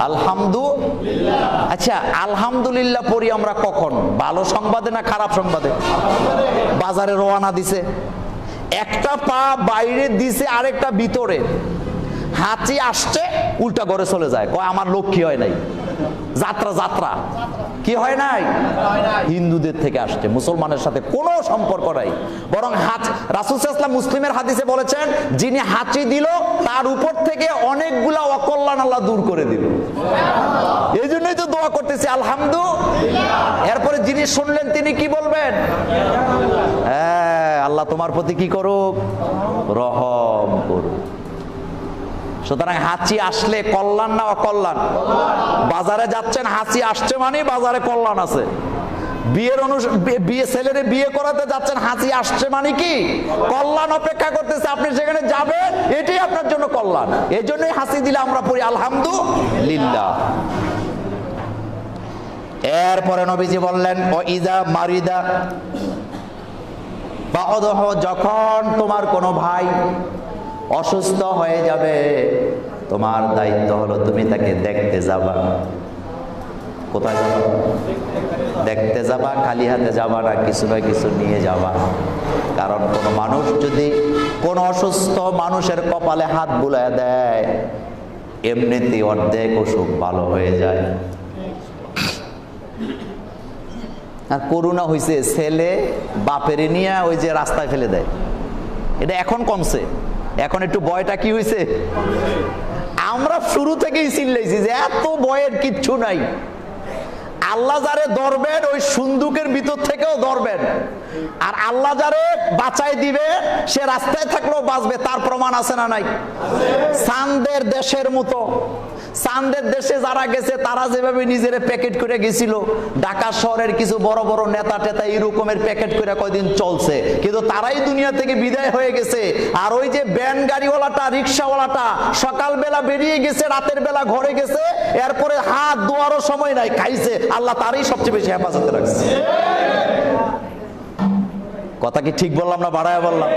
আলহামদুলিল্লাহ। আচ্ছা, আলহামদুলিল্লাহ পড়ি আমরা কখন? ভালো সংবাদে না খারাপ সংবাদে? বাজারে রওনা দিছে, একটা পা বাইরে দিছে আরেকটা ভিতরে, হাঁচি আসছে উল্টা ঘরে চলে যায়, কয় আমার লক্ষ্মী হয় নাই, যাত্রা যাত্রা কি হয় নাই, হিন্দুদের থেকে আসছে, মুসলমানের সাথে কোনো সম্পর্ক নাই। বরং রাসূল সাল্লাল্লাহু আলাইহি ওয়াসাল্লাম মুসলিমের হাদিসে বলেছেন, যিনি হাঁচি দিল তার উপর থেকে অনেকগুলা অকল্যাণ আল্লাহ দূর করে দিল। এই জন্যই তো দোয়া করতেছি আলহামদুলিল্লাহ। এরপরে যিনি শুনলেন তিনি কি বলবেন? হ্যাঁ, আল্লাহ তোমার প্রতি কি করুক, রহম করুক। সুতরাং হাঁচি আসলে কল্যাণ না অকল্যাণ? বাজারে যাচ্ছেন, হাঁচি আসছে মানে বাজারে কল্যাণ আছে। বিয়ে ছেলেরে বিয়ে করাতে যাচ্ছেন, হাঁচি আসছে মানে কি কল্যাণ অপেক্ষা করতেছে, আপনি সেখানে যাবেন, এটাই আপনার জন্য কল্যাণ। এই জন্যই হাঁচি দিলে আমরা পড়ি আলহামদুলিল্লাহ। এরপরে নবীজি বললেন, ও ইজা মারিদা বা'দাহু, যখন তোমার কোনো ভাই অসুস্থ হয়ে যাবে, তোমার দায়িত্ব হলো তুমি তাকে দেখতে যাবা। কোথায় যাবা? দেখতে যাবা, খালি হাতে যাবা না, কিছু না কিছু নিয়ে যাবা। কারণ কোনো মানুষ যদি কোনো অসুস্থ মানুষের কপালে হাত বুলায় দেয়, এমনিতেই অর্ধেক অসুখ ভালো হয়ে যায়। আর করোনা হয়েছে, ছেলে বাপেরে নিয়ে ওই যে রাস্তায় ফেলে দেয়, এটা এখন কমছে। এখন একটু ভয়টা কি হয়েছে, আমরা শুরু থেকেই চিল্লাইছি যে এত ভয়ের কিচ্ছু নাই। আল্লাহ যারে ধরবেন ওই সুন্দুকের ভিতর থেকেও ধরবেন, আর আল্লাহ যারে বাঁচাই দিবে সে রাস্তায় থাকলেও বাঁচবে, তার প্রমাণ আছে না নাই? চাঁদের দেশের মতো, চাঁদের দেশে যারা গেছে তারা যেভাবে নিজেরা প্যাকেট করে গেছিল, ঢাকা শহরের কিছু বড় বড় নেতা টেতা এরকমের প্যাকেট করে কয়দিন চলছে, কিন্তু তারাই দুনিয়া থেকে বিদায় হয়ে গেছে। আর ওই যে ভ্যান গাড়িওয়ালাটা, রিক্সাওয়ালাটা সকালবেলা বেরিয়ে গেছে, রাতের বেলা ঘরে গেছে, এরপরে হাত ধোয়ারও সময় নাই, খাইছে, আল্লাহ তারই সবচেয়ে বেশি হেফাজতে রাখছে। কথা কি ঠিক বললাম না বাড়ায় বললাম?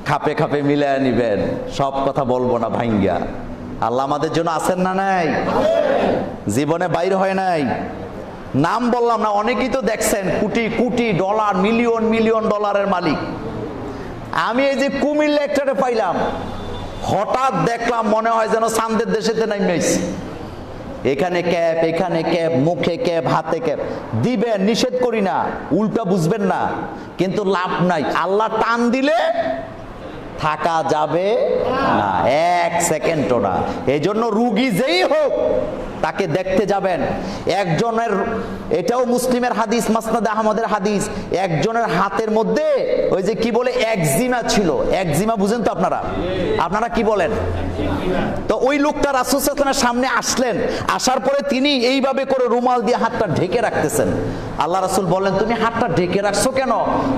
খাপে খাপে মিলায় নিবেন, সব কথা বলবো না ভাঙ্গিয়া। আল্লাহ আমাদের জন্য আছেন না নাই? জীবনে বাইর হয় নাই, নাম বললাম না, অনেকেই তো দেখছেন crore crore dollar, million million ডলারের মালিক। আমি এই যে কুমিল্লা একটারে পাইলাম, হঠাৎ দেখলাম মনে হয় যেন চাঁদের দেশেতে নাইমেছি। এখানে ক্যাপ, এখানে ক্যাপ, মুখে ক্যাপ, হাতে ক্যাপ দিবেন, নিষেধ করি না, উল্টা বুঝবেন না, কিন্তু লাভ নাই। আল্লাহ টান দিলে থাকা যাবে না, এক সেকেন্ডও না। এই জন্য রুগী যেই হোক তাকে দেখতে যাবেন। একজনের, এটাও মুসলিমের হাদিস, মাসনাদে আহমদের হাদিস, একজনের হাতের মধ্যে ওই যে কি বলে একজিমা ছিল। একজিমা বুঝেন তো আপনারা? আপনারা কি বলেন? তো ওই লোকটা রাসূল সাল্লাল্লাহু আলাইহি ওয়াসাল্লামের সামনে আসলেন, আসার পরে তিনি এইভাবে করে রুমাল দিয়ে হাতটা ঢেকে রাখতেছেন। আল্লাহ রাসূল বললেন, তুমি হাতটা ঢেকে রাখছো কেন?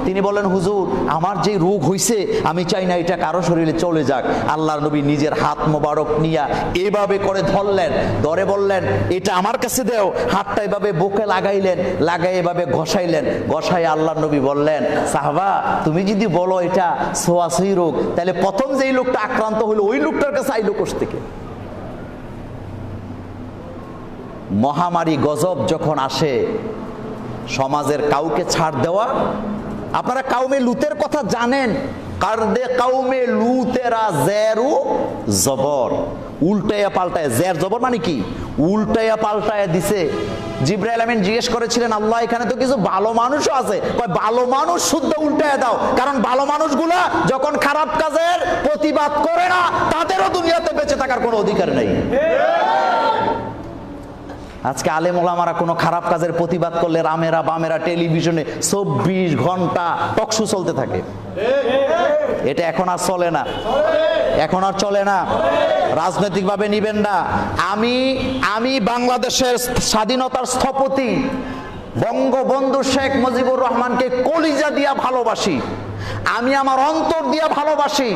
তিনি বললেন, হুজুর আমার যে রোগ হইছে আমি চাই না এটা কারো শরীরে চলে যাক। আল্লাহর নবী নিজের হাত মোবারক নিয়া এভাবে করে ধরলেন, ধরে বললেন, এটা আমার কাছে দেও। হাতটা এভাবে বুকে লাগাইলেন, লাগাই এভাবে ঘষাইলেন, ঘষাই আল্লাহর নবী বললেন, সাহাবা তুমি যদি বলো এটা ছোঁয়াছুঁই রোগ, তাহলে প্রথম যেই লোকটা আক্রান্ত হলো ওই লোকটার কাছে আইলো কোষ থেকে? মহামারী গজব যখন আসে, সমাজের কাউকে ছাড় দেওয়া। আপনারা কাউমে লুতের কথা জানেন? কারদে কাউমে লুতেরা জেরু জবর, উল্টাইয়া পাল্টায়। জের জবর মানে কি? উল্টাইয়া পাল্টায় দিছে। জিবরাইল আমিন জিজ্ঞেস করেছিলেন, আল্লাহ এখানে তো কিছু ভালো মানুষও আছে, ভালো মানুষ শুদ্ধ উল্টাইয়া দাও, কারণ ভালো মানুষগুলা যখন খারাপ কাজের প্রতিবাদ করে না তাদেরও দুনিয়াতে বেঁচে থাকার কোনো অধিকার নেই। আজকে আলেম ওলামারা কোনো খারাপ কাজের প্রতিবাদ করলে রামেরা বামেরা টেলিভিশনে 24 ঘন্টা টকশো চলতে থাকে। এটা এখন আর চলে না, এখন আর চলে না। রাজনৈতিকভাবে নিবেন না। আমি বাংলাদেশের স্বাধীনতার স্থপতি বঙ্গবন্ধু শেখ মুজিবুর রহমানকে কলিজা দিয়া ভালোবাসি, আমি আমার অন্তর দিয়া ভালোবাসি,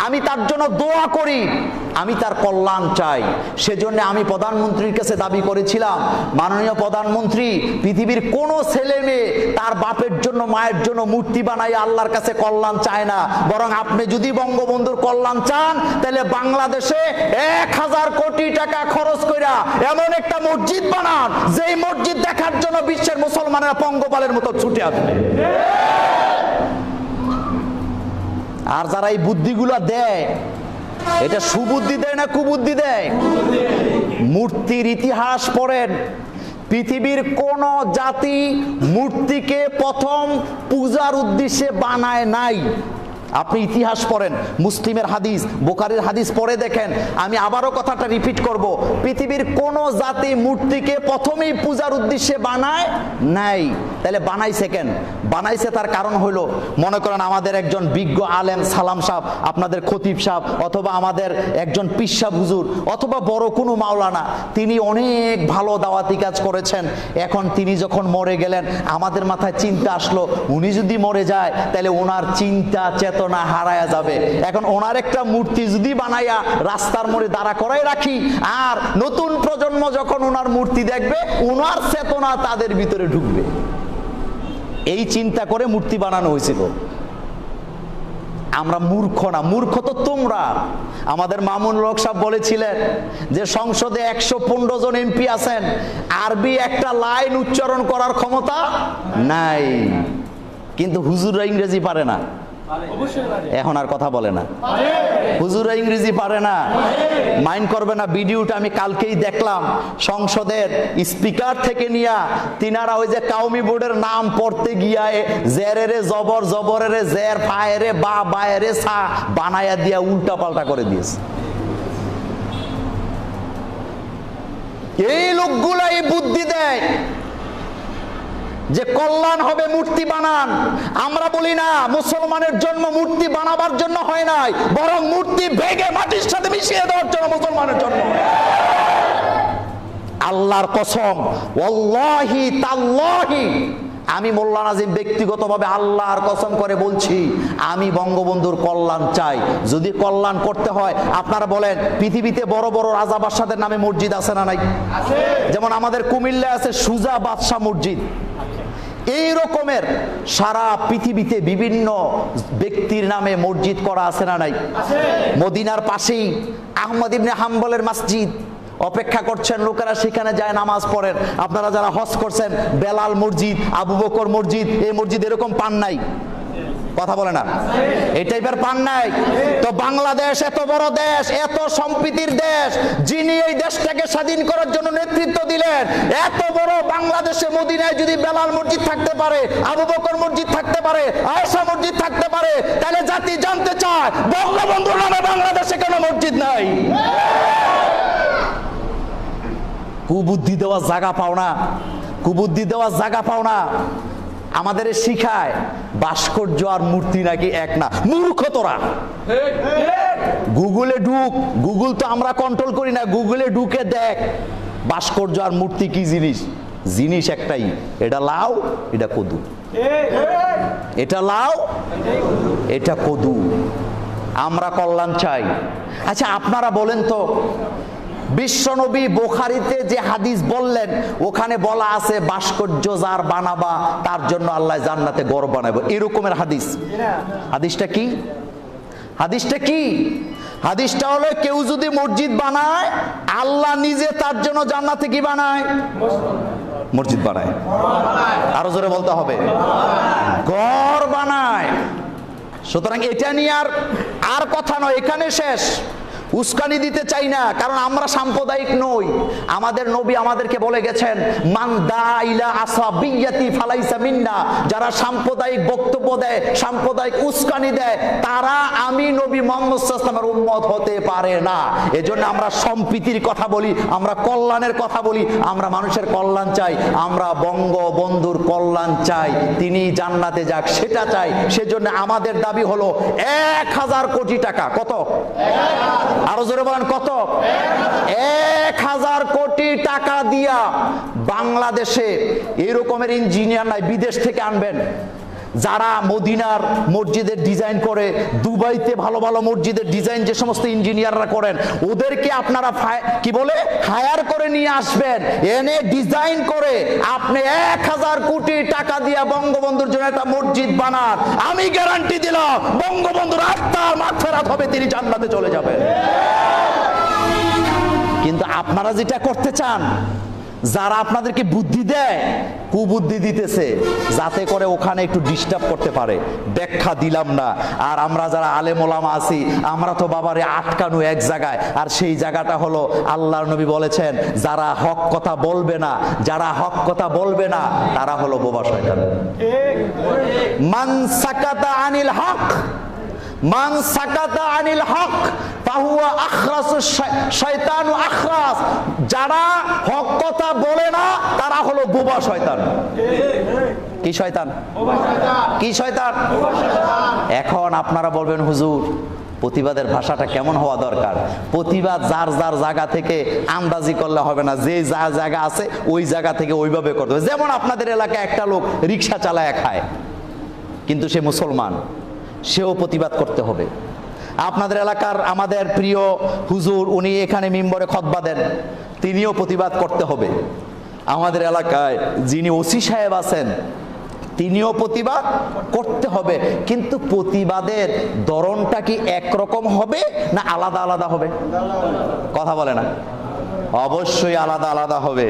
আমি তার জন্য দোয়া করি। আমি তার কল্যাণ চাই। সেজন্য আমি প্রধানমন্ত্রীর কাছে দাবি করেছিলাম, মাননীয় প্রধানমন্ত্রী, পৃথিবীর কোনো ছেলে মেয়ে তার বাপের জন্য মায়ের জন্য মূর্তি বানাই আল্লাহর কাছে কল্যাণ চায় না, বরং আপনি যদি বঙ্গবন্ধুর কল্যাণ চান তাহলে বাংলাদেশে 1000 কোটি টাকা খরচ কইরা এমন একটা মসজিদ বানান, যেই মসজিদ দেখার জন্য বিশ্বের মুসলমানেরা পঙ্গপালের মতো ছুটে আসবে। আর যারা এই বুদ্ধিগুলো দেয়, এটা সুবুদ্ধি দেয় না কুবুদ্ধি দেয়? মূর্তির ইতিহাস পড়েন, পৃথিবীর কোন জাতি মূর্তিকে প্রথম পূজার উদ্দেশ্যে বানায় নাই। আপনি ইতিহাস পড়েন, মুসলিমের হাদিস, বুখারীর হাদিস পড়ে দেখেন। আমি আবারও কথাটা রিপিট করব, পৃথিবীর কোন জাতি মূর্তিকে প্রথমেই পূজার উদ্দেশ্যে বানায় নাই। তাহলে বানাইছে কেন? বানাইছে তার কারণ হলো, মনে করেন আমাদের একজন বিজ্ঞ আলেম সালাম সাহেব, আপনাদের খতিব সাহেব, অথবা আমাদের একজন পীর সাহেব হুজুর, অথবা বড় কোনো মাওলানা, তিনি অনেক ভালো দাওয়াতি কাজ করেছেন। এখন তিনি যখন মরে গেলেন, আমাদের মাথায় চিন্তা আসলো, উনি যদি মরে যায় তাহলে ওনার চিন্তা চেতনা হারায়া যাবে। এখন ওনার একটা মূর্তি যদি বানাইয়া রাস্তার মোড়ে দাঁড়া করাই রাখি, আর নতুন প্রজন্ম যখন ওনার মূর্তি দেখবে, ওনার চেতনা তাদের ভিতরে ঢুকবে। এই চিন্তা করে মূর্তি বানানো হয়েছিল। আমরা মূর্খ না, মূর্খ তো তোমরা। আমাদের মামুন হক সাহেব বলেছিলেন যে সংসদে 115 জন এমপি আছেন, আরবি একটা লাইন উচ্চারণ করার ক্ষমতা নাই, কিন্তু হুজুররা ইংরেজি পারে না। এখন আর কথা বলে না, হুজুরা ইংরেজি পারে না। মাইন্ড করবে না, ভিডিওটা আমি কালকেই দেখলাম, সংসদের স্পিকার থেকে নিয়া তিনারা ওই যে কাউমি বোর্ডের নাম পড়তে গিয়া জেরেরে জবর, জবরেরে জের, ফায়েরে বা, বায়েরে সা বানায়া দিয়া উল্টা পাল্টা করে দিয়েছে। এই লোকগুলা এই বুদ্ধি দেয় যে কল্যাণ হবে মূর্তি বানান। আমরা বলি না, মুসলমানের জন্ম মূর্তি বানাবার জন্য হয় নাই, বরং মূর্তি ভেঙে মাটির সাথে মিশিয়ে দেওয়ার জন্য মুসলমানের জন্ম। আল্লাহর কসম, ওয়াল্লাহি তাল্লাহি, আমি মোল্লা নাজিম ব্যক্তিগতভাবে আল্লাহর কসম করে বলছি, আমি বঙ্গবন্ধুর কল্যাণ চাই। যদি কল্যাণ করতে হয়, আপনারা বলেন পৃথিবীতে বড় বড় রাজা বাদশাদের নামে মসজিদ আছে না নাই? যেমন আমাদের কুমিল্লায় আছে সুজা বাদশাহ মসজিদ। এই রকমের সারা পৃথিবীতে বিভিন্ন ব্যক্তির নামে মসজিদ করা আছে না নাই? মদিনার পাশেই আহমদ ইবনে হাম্বলের মসজিদ, অপেক্ষা করছেন লোকেরা, সেখানে যায় নামাজ পড়েন। আপনারা যারা হজ করছেন, বেলাল মসজিদ, আবু বকর মসজিদ, এই মসজিদ এরকম পান নাই? কথা বলে না, এই টাইপের পান নাই? তো বাংলাদেশ এত বড় দেশ, এত সম্প্রীতির দেশ, যিনি এই দেশটাকে স্বাধীন করার জন্য নেতৃত্ব দিলেন, এত বড় বাংলাদেশে মদিনায় যদি বেলাল মসজিদ থাকতে পারে, আবু বকর মসজিদ থাকতে পারে, আয়েশা মসজিদ থাকতে পারে, তাহলে জাতি জানতে চায় বঙ্গবন্ধুর নামে বাংলাদেশে কেন মসজিদ নাই? কুবুদ্ধি দেওয়ার জায়গা পাও না, কুবুদ্ধি দেওয়ার জায়গা পাও না। আমাদের শিখায় ভাস্কর্য আর মূর্তি নাকি এক না। মূর্খ তোরা। গুগলে ঢুক, গুগল তো আমরা কন্ট্রোল করি না, গুগলে ঢুকে দেখ ভাস্কর্য আর মূর্তি কি জিনিস। জিনিস একটাই, এটা লাউ, এটা কদু। এটা লাউ, এটা কদু। আমরা কল্যাণ চাই। আচ্ছা আপনারা বলেন তো, বিশ্বনবী বুখারীতে যে হাদিস বললেন, ওখানে বলা আছে ভাস্কর্য যার বানাবা তার জন্য আল্লাহ জান্নাতে ঘর বানাবে, এরকমের হাদিস। হাদিসটা কি? হাদিসটা কি? হাদিসটা হলো, কেউ যদি মসজিদ বানায়, আল্লাহ নিজে তার জন্য জান্নাতে কি বানায়? মসজিদ বানায়। আরো জোরে বলতে হবে, ঘর বানায়। সুতরাং এটা নিয়ে আর কথা নয়, এখানে শেষ। উস্কানি দিতে চাই না, কারণ আমরা সাম্প্রদায়িক নই। আমাদের নবী আমাদেরকে বলে গেছেন, মান দা ইলা আসাবিয়াতি ফালাইসা মিন্না, যারা সাম্প্রদায়িক বক্তব্য দেয়, সাম্প্রদায়িক উস্কানি দেয়, তারা আমি নবী মুহাম্মদ সাল্লাল্লাহু আলাইহি ওয়াসাল্লামের উম্মত হতে পারে না। এজন্য আমরা সম্প্রীতির কথা বলি, আমরা কল্যাণের কথা বলি, আমরা মানুষের কল্যাণ চাই, আমরা বঙ্গবন্ধুর কল্যাণ চাই, তিনি জান্নাতে যাক সেটা চাই। সেজন্য আমাদের দাবি হলো 1000 কোটি টাকা। কত? আরো জোরে বলেন, কত? 1000 কোটি টাকা দিয়া বাংলাদেশে এরকমের ইঞ্জিনিয়ার নাই, বিদেশ থেকে আনবেন। যারা মদিনার মসজিদের ডিজাইন করে, দুবাইতে ভালো ভালো মসজিদের ডিজাইন যে সমস্ত ইঞ্জিনিয়াররা করেন, ওদেরকে আপনারা কি বলে হায়ার করে নিয়ে আসবেন, এনে ডিজাইন করে আপনি 1000 কোটি টাকা দিয়ে বঙ্গবন্ধুর জন্য একটা মসজিদ বানান, আমি গ্যারান্টি দিলাম বঙ্গবন্ধুর আত্মার মাগফিরাত হবে, তিনি জান্নাতে চলে যাবেন। কিন্তু আপনারা যেটা করতে চান, যারা আপনাদেরকে বুদ্ধি দেয়, কুবুদ্ধি দিতেছে যাতে করে ওখানে একটু ডিস্টার্ব করতে পারে। ব্যাখ্যা দিলাম না। আর আমরা যারা আলেম ওলামা আছি, আমরা তো বাবারে আটকানো এক জায়গায়, আর সেই জায়গাটা হলো আল্লাহর নবী বলেছেন, যারা হক কথা বলবে না, যারা হক কথা বলবে না তারা হলো বোবা শয়তান। মান সাকাতা আনিল হক, মান সাকাতা আনিল হক ফাহুয়া আখরাসু শয়তানু আখরাস, যারা হক কথা বলে না তারা হলো বোবা শয়তান। কি শয়তান? কি শয়তান? এখন আপনারা বলবেন, হুজুর প্রতিবাদের ভাষাটা কেমন হওয়া দরকার? প্রতিবাদ যার যার জায়গা থেকে আন্দাজি করলে হবে না, যে যা জায়গা আছে ওই জায়গা থেকে ওইভাবে করতে হবে। যেমন আপনাদের এলাকায় একটা লোক রিক্সা চালায় খায়, কিন্তু সে মুসলমান, সেও প্রতিবাদ করতে হবে। আপনাদের এলাকার আমাদের প্রিয় হুজুর, উনি এখানে মিম্বরে খুতবা দেন, তিনিও প্রতিবাদ করতে হবে। আমাদের এলাকায় যিনি ওসি সাহেব আছেন, তিনিও প্রতিবাদ করতে হবে। কিন্তু প্রতিবাদের ধরনটা কি একরকম হবে না আলাদা আলাদা হবে? কথা বলে না, অবশ্যই আলাদা আলাদা হবে।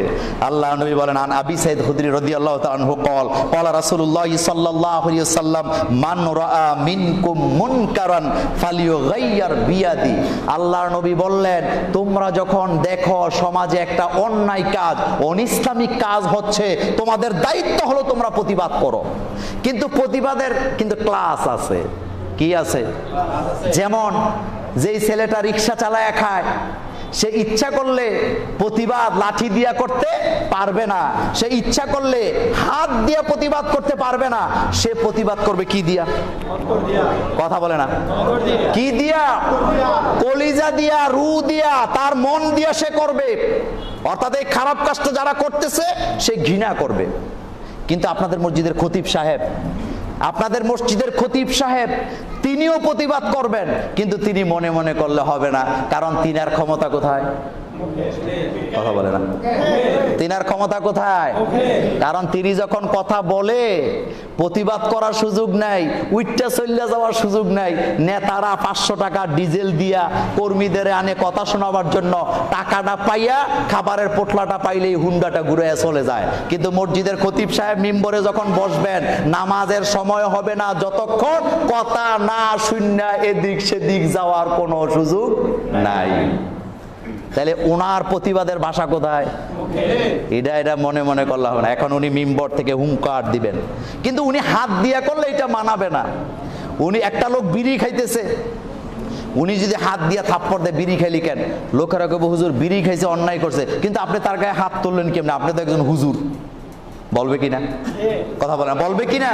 আল্লাহ নবী বলেন, আন আবি সাইদ খুদরি রাদিয়াল্লাহু তাআলা আনহু قال قال রাসূলুল্লাহ সাল্লাল্লাহু আলাইহি ওয়াসাল্লাম মান রাআ মিনকুম মুনকারান ফালিয়ুগাইয়্যির বিয়াদি। আল্লাহর নবী বললেন, তোমরা যখন দেখো সমাজে একটা অন্যায় কাজ, অনিসলামিক কাজ হচ্ছে, তোমাদের দায়িত্ব হলো তোমরা প্রতিবাদ করো। কিন্তু প্রতিবাদের কিন্তু ক্লাস আছে। কি আছে? যেমন যেই ছেলেটা রিক্সা চালায় খায়, সে ইচ্ছা করলে প্রতিবাদ লাঠি দিয়া করতে পারবে না, সে ইচ্ছা করলে হাত দিয়া প্রতিবাদ করতে পারবে না। সে প্রতিবাদ করবে কি দিয়া? কথা বলে না, কি দিয়া? কলিজা দিয়া, রু দিয়া, তার মন দিয়া সে করবে। অর্থাৎ এই খারাপ কাজটা যারা করতেছে সে ঘৃণা করবে। কিন্তু আপনাদের মসজিদের খতিব সাহেব, আপনাদের মসজিদের খতিব সাহেব তিনিও প্রতিবাদ করবেন, কিন্তু তিনি মনে মনে করলে হবে না, কারণ তিনার ক্ষমতা কোথায়? কথা বলে না, তিনার ক্ষমতা কোথায়? কারণ তিনি যখন কথা বলে প্রতিবাদ করার সুযোগ নাই, উইটটা চলে যাওয়ার সুযোগ নাই। নেতারা 500 টাকা ডিজেল দিয়া কর্মীদের আনে কথা শোনাবার জন্য, টাকাটা পাইয়া খাবারের পোটলাটা পাইলেই হুন্ডাটা ঘুরে চলে যায়। কিন্তু মসজিদের খতিব সাহেব মিম্বরে যখন বসবেন, নামাজের সময় হবে না যতক্ষণ কথা না শুননা এদিক সেদিক যাওয়ার কোনো সুযোগ নাই। তাহলে ওনার প্রতিবাদের ভাষা কোথায়? এটা মনে মনে করলে হবে না। এখন উনি মিম্বর থেকে হুঙ্কার দিবেন, কিন্তু উনি হাত দিয়া করলে এটা মানাবে না। উনি একটা লোক বিড়ি খাইতেছে, উনি যদি হাত দিয়া থাপ্পড় দেয়, বিড়ি খাইলি কেন? লোকেরা কবে হুজুর বিড়ি খাইছে, অন্যায় করছে, কিন্তু আপনি তার গায়ে হাত তুললেন কেমন? আপনি তো একজন হুজুর, বলবে কিনা? কথা বলেন, বলবে কিনা?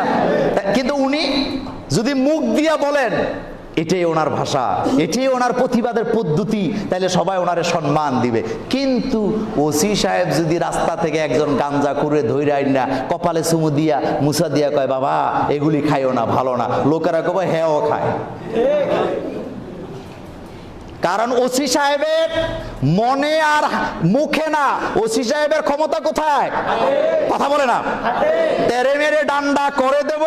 কিন্তু উনি যদি মুখ দিয়া বলেন, এটাই ওনার ভাষা, এটাই ওনার প্রতিবাদের পদ্ধতি, তাহলে সবাই ওনারে সম্মান দিবে। কিন্তু ওসি সাহেব যদি রাস্তা থেকে একজন গাঞ্জা করে ধইরা আইনা কপালে চুমু দিয়া মুছা দিয়া কয়, বাবা এগুলি খাইও না, ভালো না, লোকেরা কবে হ্যাঁও খায়। কারণ ওসি সাহেবের মনে আর মুখে না, ওসি সাহেবের ক্ষমতা কোথায়? কথা বলে না, তেরে মেরে ডান্ডা করে দেব।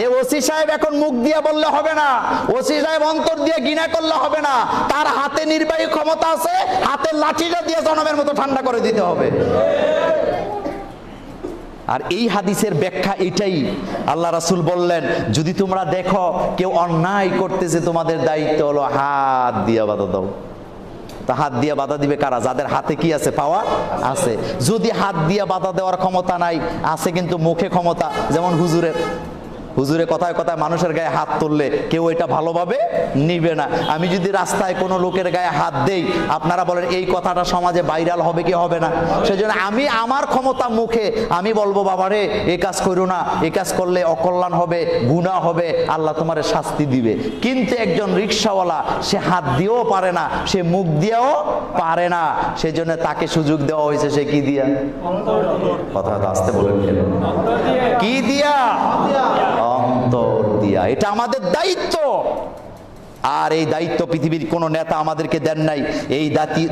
এই ওসি সাহেব এখন মুখ দিয়ে বললে হবে না, ওসি সাহেব অন্তর দিয়ে ঘৃণা করলে হবে না, তার হাতে নির্বাহী ক্ষমতা আছে, হাতের লাঠিটা দিয়ে জনমের মতো ঠান্ডা করে দিতে হবে। আর এই হাদিসের ব্যাখ্যা এটাই। আল্লাহ রাসূল বললেন, যদি তোমরা দেখো কেউ অন্যায় করতেছে, তোমাদের দায়িত্ব হলো হাত দিয়ে বাধা দাও। তা হাত দিয়ে বাধা দিবে কারা? যাদের হাতে কি আছে? পাওয়ার আছে। যদি হাত দিয়ে বাধা দেওয়ার ক্ষমতা নাই, আছে কিন্তু মুখে ক্ষমতা, যেমন হুজুরের। হুজুরে কথায় কথায় মানুষের গায়ে হাত তুললে কেউ এটা ভালোভাবে নিবে না। আমি যদি রাস্তায় কোনো লোকের গায়ে হাত দেই, আপনারা বলেন এই কথাটা সমাজে ভাইরাল হবে কি হবে না? সেজন্য আমি আমার ক্ষমতা মুখে আমি বলবো, বাবারে এই কাজ করো না, এই কাজ করলে অকল্যাণ হবে, গুনাহ হবে, আল্লাহ তোমারে শাস্তি দিবে। কিন্তু একজন রিকশাওয়ালা সে হাত দিয়েও পারে না, সে মুখ দিয়েও পারে না, সেজন্য তাকে সুযোগ দেওয়া হয়েছে। সে কি দিয়া? কথা আসতে বলেন কেন? কি দিয়া? অন্তর দিয়া। এটা আমাদের দায়িত্ব। আর এই দায়িত্ব পৃথিবীর কোন নেতা আমাদেরকে দেন নাই, এই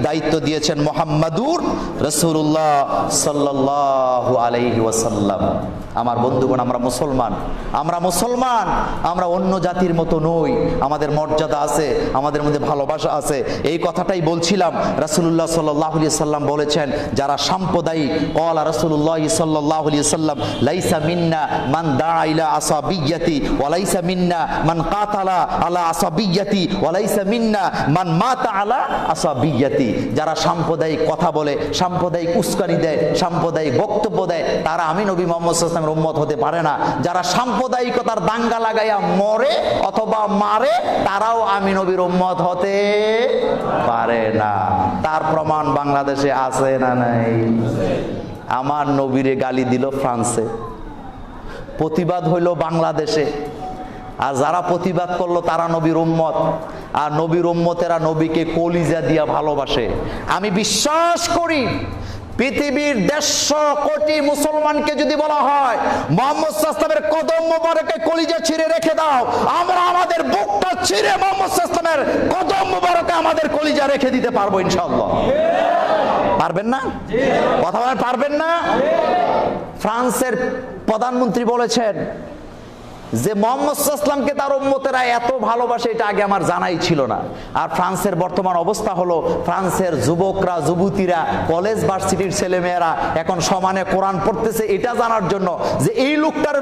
দায়িত্ব দিয়েছেন মুহাম্মাদুর রাসূলুল্লাহ সাল্লাল্লাহু আলাইহি ওয়াসাল্লাম। আমার বন্ধুগণ, আমরা মুসলমান, আমরা অন্য জাতির মতো নই। আমাদের মর্যাদা আছে, আমাদের মধ্যে ভালোবাসা আছে। এই কথাটাই বলছিলাম। রাসূলুল্লাহ সাল্লাল্লাহু আলাইহি ওয়াসাল্লাম বলেছেন, যারা সাম্প্রদায়িক, ক্বালা রাসূলুল্লাহ সাল্লাল্লাহু আলাইহি ওয়াসাল্লাম, লাইসা মিন্না মান দাআ ইলা আসাবিয়্যাতি ওয়া লাইসা মিন্না মান কাতালা আলা আসাবিয়্যাতি ওয়া লাইসা মিন্না মান মাতা আলা আসাবিয়্যাতি। যারা সাম্প্রদায়িক কথা বলে, সাম্প্রদায়িক উস্কানি দেয়, সাম্প্রদায়িক বক্তব্য দেয়, তারা আমি নবী মুহাম্মদ সাল্লাল্লাহু আলাইহি ওয়াসাল্লামের উম্মত হতে পারে না। যারা সাম্প্রদায়িকতার দাঙ্গা লাগাইয়া মরে অথবা মারে, তারাও আমি নবীর উম্মত হতে পারে না। তার প্রমাণ বাংলাদেশে আছে না নাই? আমার নবীরে গালি দিল ফ্রান্সে, প্রতিবাদ হইল বাংলাদেশে। আর যারা প্রতিবাদ করলো তারা নবীর উম্মত, আর নবীর উম্মতেরা নবীকে কলিজা দিয়া ভালোবাসে। আমি বিশ্বাস করি পৃথিবীর 150 কোটি মুসলমানকে যদি বলা হয় মুহাম্মদ সাল্লাল্লাহু আলাইহি ওয়াসাল্লামের কদম মোবারকে কলিজা ছিঁড়ে রেখে দাও, আমরা আমাদের বুকটা ছিঁড়ে মুহাম্মদ সাল্লাল্লাহু আলাইহি ওয়াসাল্লামের কদম মোবারকে আমাদের কলিজা রেখে দিতে পারবো ইনশাআল্লাহ। পারবেন না? কথা বলেন, পারবেন না? ফ্রান্সের প্রধানমন্ত্রী বলেছেন যে মুহাম্মদ সাল্লাল্লাহু আলাইহি ওয়াসাল্লামকে তার উম্মতেরা এত ভালোবাসে, এটা আগে আমার জানাই ছিল না। আর ফ্রান্সের বর্তমান অবস্থা হলো, ফ্রান্সের যুবকরা, যুবতীরা, কলেজ ভার্সিটির ছেলেমেয়েরা এখন সমানে কোরআন পড়তেছে এটা জানার জন্য যে এই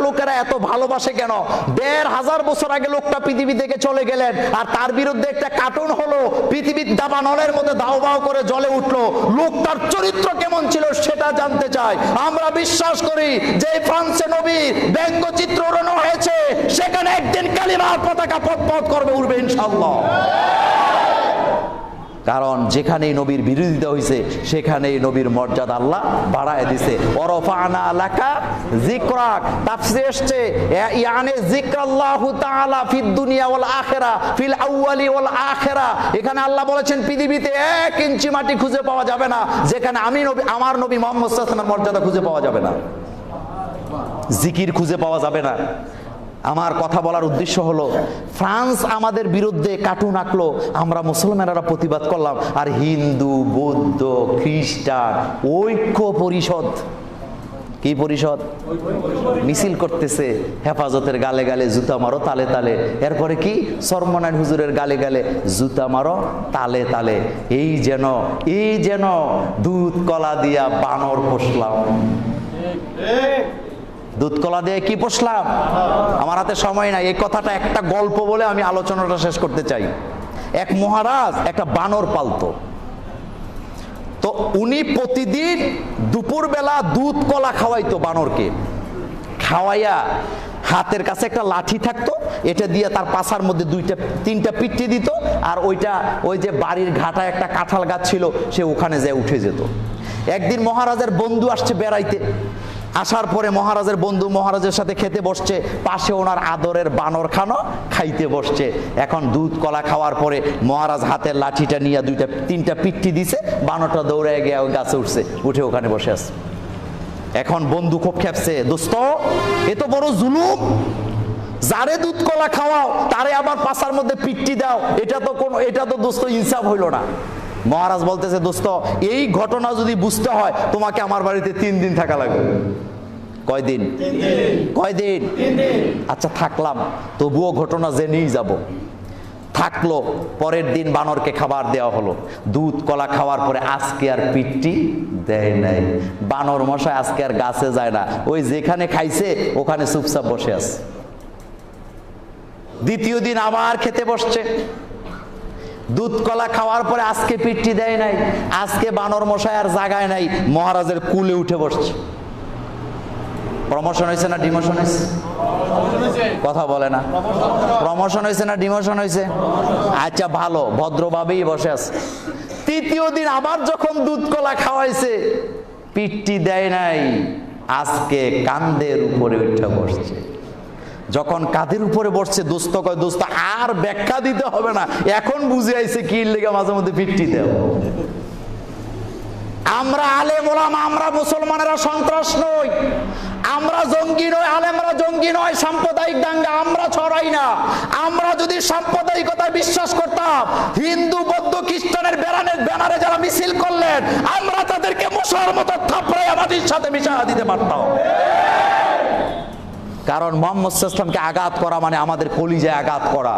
লোকেরা এত ভালোবাসে কেন। 1500 বছর আগে লোকটা পৃথিবী থেকে চলে গেলেন, আর তার বিরুদ্ধে একটা কার্টুন হলো, পৃথিবীর দাবানলের মধ্যে দাও দাও করে জ্বলে উঠলো। লোকটার চরিত্র কেমন ছিল সেটা জানতে চাই। আমরা বিশ্বাস করি যে ফ্রান্সে নবী ব্যঙ্গচিত্র ওড়ানো হয়েছে, সেখানে একদিন কালিমার পতাকা পথ করবে, উড়বে ইনশাআল্লাহ। কারণ যেখানেই নবীর বিরোধিতা হয়েছে সেখানেই নবীর মর্যাদা আল্লাহ বাড়ায় দিছে। ওয়ারাফা'না লাকা যিকরাক, তাফসীরে এসেছে ইয়ানি যিকরাল্লাহু তাআলা ফিদ দুনিয়া ওয়াল আখিরা ফিল আউয়ালি ওয়াল আখিরা। এখানে আল্লাহ বলেছেন পৃথিবীতে 1 ইঞ্চি মাটি খুঁজে পাওয়া যাবে না যেখানে আমি নবী, আমার নবী মুহাম্মদ সাল্লাল্লাহু আলাইহি ওয়াসাল্লামের মর্যাদা খুঁজে পাওয়া যাবে না, জিকির খুঁজে পাওয়া যাবে না। আমার কথা বলার উদ্দেশ্য হলো, ফ্রান্স আমাদের বিরুদ্ধে কার্টুন আঁকলো, আমরা মুসলমানেরা প্রতিবাদ করলাম, আর হিন্দু, বৌদ্ধ, খ্রিস্টান ঐক্য পরিষদ, কি পরিষদ, মিছিল করতেছে, হেফাজতের গালে গালে জুতা মারো তালে তালে। এরপরে কি, সরমনাইন হুজুরের গালে গালে জুতা মারো তালে তালে। এই যেন দুধ কলা দিয়া বানর পোষলাম। দুধ কলা দিয়ে কি পোষলাম? আমার হাতে সময় নাই, এই কথাটা একটা গল্প বলে আমি আলোচনাটা শেষ করতে চাই। এক মহারাজ একটা বানর পালতো। তো উনি প্রতিদিন দুপুরবেলা দুধ কলা খাওয়াইতো বানরকে। খাওয়াইয়া হাতের কাছে একটা লাঠি থাকতো, এটা দিয়ে তার পাছার মধ্যে 2-3টা পিট্টি দিত, আর ওই যে বাড়ির ঘাটায় একটা কাঁঠাল গাছ ছিল, সে ওখানে যেয়ে উঠে যেত। একদিন মহারাজের বন্ধু আসছে বেড়াইতে, আসার পরে মহারাজের বন্ধু মহারাজের সাথে খেতে বসছে, পাশে ওনার আদরের বানর খানো খাইতে বসছে। এখন দুধ কলা খাওয়ার পরে মহারাজ হাতের লাঠিটা নিয়ে 2-3টা পিট্টি দিছে, বানরটা দৌড়ে গিয়ে ওই গাছে উঠে ওখানে বসে আছে। এখন বন্ধু খুব খেপছে, দোস্ত এত বড় জুলুম, যারে দুধ কলা খাওয়াও তারে আবার পাছার মধ্যে পিট্টি দাও, এটা তো দোস্ত ইনসাফ হইল না। মহারাজ বলতেছে, দোস্ত এই ঘটনা যদি বুঝতে হয় তোমাকে আমার বাড়িতে 3 দিন থাকা লাগবে। কয়দিন? আচ্ছা থাকলাম, তবুও ঘটনা জেনেই যাব। থাকলো, পরের দিন বানরকে খাবার দেওয়া হলো। দুধ কলা খাওয়ার পরে আজকে আর পিট্টি দেয় নাই। বানর মশাই আজকে আর গাছে যায় না, ওই যেখানে খাইছে ওখানে চুপচাপ বসে আছে। দ্বিতীয় দিন আবার খেতে বসছে, দুধ কলা খাওয়ার পরে আজকে পিট্টি দেয় নাই, আজকে বানর মশাই আর জাগায় নাই, মহারাজের কুলে উঠে বসছে। প্রমোশন হয়েছে না ডিমোশন হয়েছে? কথা বলে না। প্রমোশন হয়েছে না ডিমোশন হয়েছে? আচ্ছা, ভালো, ভদ্রভাবেই বসে আছে। তৃতীয় দিন আবার যখন দুধ কলা খাওয়াইছে, পিঠটি দেয় নাই, আজকে কাঁধের উপরে উঠে বসছে। যখন কাঁধের উপরে বসছে, দোস্ত কয়, দোস্ত আর ব্যাখ্যা দিতে হবে না, এখন বুঝে আইছে কি লেগে মাঝে মধ্যে পিঠটি দেও। আমরা আলেম ওলামা, আমরা মুসলমানেরা সন্ত্রাস নই, আমরা জঙ্গি নই, আলেমরা জঙ্গি নয়, সাম্প্রদায়িক দাঙ্গা আমরা ছড়াই না। আমরা যদি সাম্প্রদায়িকতা বিশ্বাস করতাম, হিন্দু বৌদ্ধ খ্রিস্টানের ব্যানারে যারা মিছিল করলেন, আমরা তাদেরকে মশার মতো থাপড়াইয়া মাটির সাথে মিশিয়ে দিতে পারতাম। কারণ মুহাম্মদ সাল্লাল্লাহু আলাইহি ওয়াসাল্লামকে আঘাত করা মানে আমাদের কলিজায় আঘাত করা।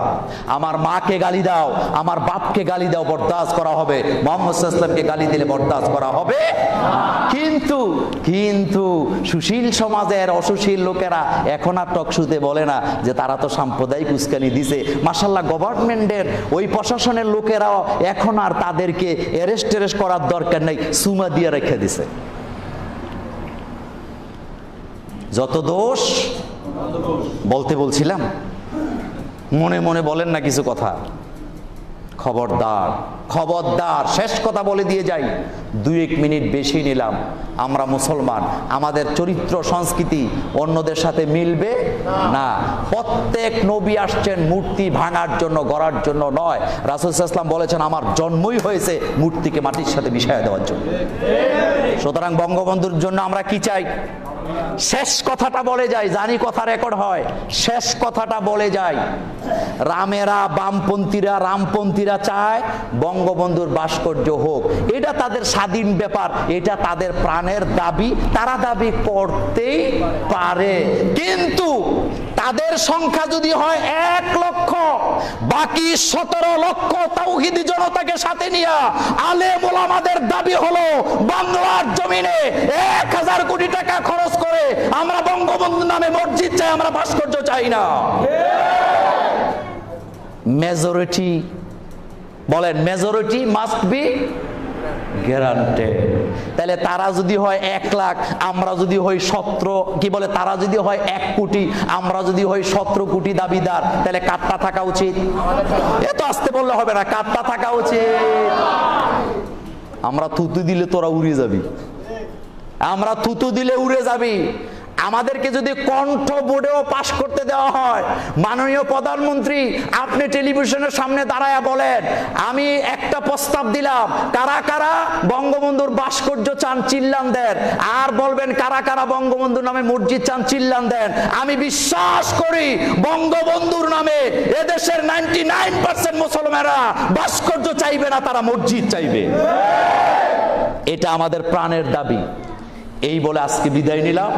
আমার মাকে গালি দাও, আমার বাপকে গালি দাও, বরদাস্ত করা হবে। মুহাম্মদ সাল্লাল্লাহু আলাইহি ওয়াসাল্লামকে গালি দিলে বরদাস্ত করা হবে। কিন্তু সুশীল সমাজের অসুশীল লোকেরা এখন আর টকশুতে বলে না যে তারা তো সাম্প্রদায়িক উস্কানি দিছে। মাশাআল্লাহ, গভর্নমেন্টের ওই প্রশাসনের লোকেরাও এখন আর তাদেরকে অ্যারেস্ট করার দরকার নেই, সুমা দিয়ে রেখে দিছে। যত দোষ বলতে বলছিলাম, মনে মনে বলেন না কিছু কথা। খবরদার, খবরদার, শেষ কথা বলে দিয়ে যাই, 2-1 মিনিট বেশি নিলাম। আমরা মুসলমান, আমাদের চরিত্র সংস্কৃতি অন্যদের সাথে মিলবে না। প্রত্যেক নবী আসছেন মূর্তি ভাঙার জন্য, গড়ার জন্য নয়। রাসূল সাল্লাল্লাহু আলাইহি ওয়াসাল্লাম বলেছেন, আমার জন্মই হয়েছে মূর্তিকে মাটির সাথে মিশিয়ে দেওয়ার জন্য। সুতরাং বঙ্গবন্ধুর জন্য আমরা কি চাই? শেষ কথাটা বলে যাই, জানি কথা রেকর্ড হয়, শেষ কথাটা বলে যাই। রামেরা, বামপন্থীরা, রামপন্থীরা চায় বঙ্গবন্ধুর ভাস্কর্য হোক। এটা তাদের স্বাধীন ব্যাপার, এটা তাদের প্রাণের দাবি, তারা দাবি করতেই পারে। কিন্তু তাদের সংখ্যা যদি হয় 1 লক্ষ, বাকি 17 লক্ষ তাওহীদি জনতাকে সাথে নিয়ে আলেম ওলামাদের দাবি হলো বাংলার জমিনে 1000 কোটি টাকা খরচ করে আমরা বঙ্গবন্ধু নামে মসজিদ চাই, আমরা ভাস্কর্য চাই না। মেজরিটি বলেন, মেজরিটি মাস্ট বি গ্যারান্টেড। তাহলে তারা যদি হয় 1 লাখ, আমরা যদি হই 17, কি বলে, তারা যদি হয় 1 কোটি, আমরা যদি হই 17 কোটি দাবিদার, তাহলে কাটটা থাকা উচিত? এত আসতে বললে হবে না, কাটটা থাকা উচিত। আমরা থুতু দিলে তোরা উড়ে যাবি, আমরা থুতু দিলে উড়ে যাবি। আমাদেরকে যদি কণ্ঠ বোর্ডেও পাশ করতে দেওয়া হয়, মাননীয় প্রধানমন্ত্রী আপনি টেলিভিশনের সামনে দাঁড়ায়া বলেন, আমি একটা প্রস্তাব দিলাম, কারা কারা বঙ্গবন্ধুর ভাস্কর্য চান চিল্লান দেন, আর বলবেন কারা কারা বঙ্গবন্ধুর নামে মসজিদ চান চিল্লান দেন। আমি বিশ্বাস করি বঙ্গবন্ধুর নামে এদেশের 99% মুসলমানেরা ভাস্কর্য চাইবে না, তারা মসজিদ চাইবে। এটা আমাদের প্রাণের দাবি। এই বলে আজকে বিদায় নিলাম।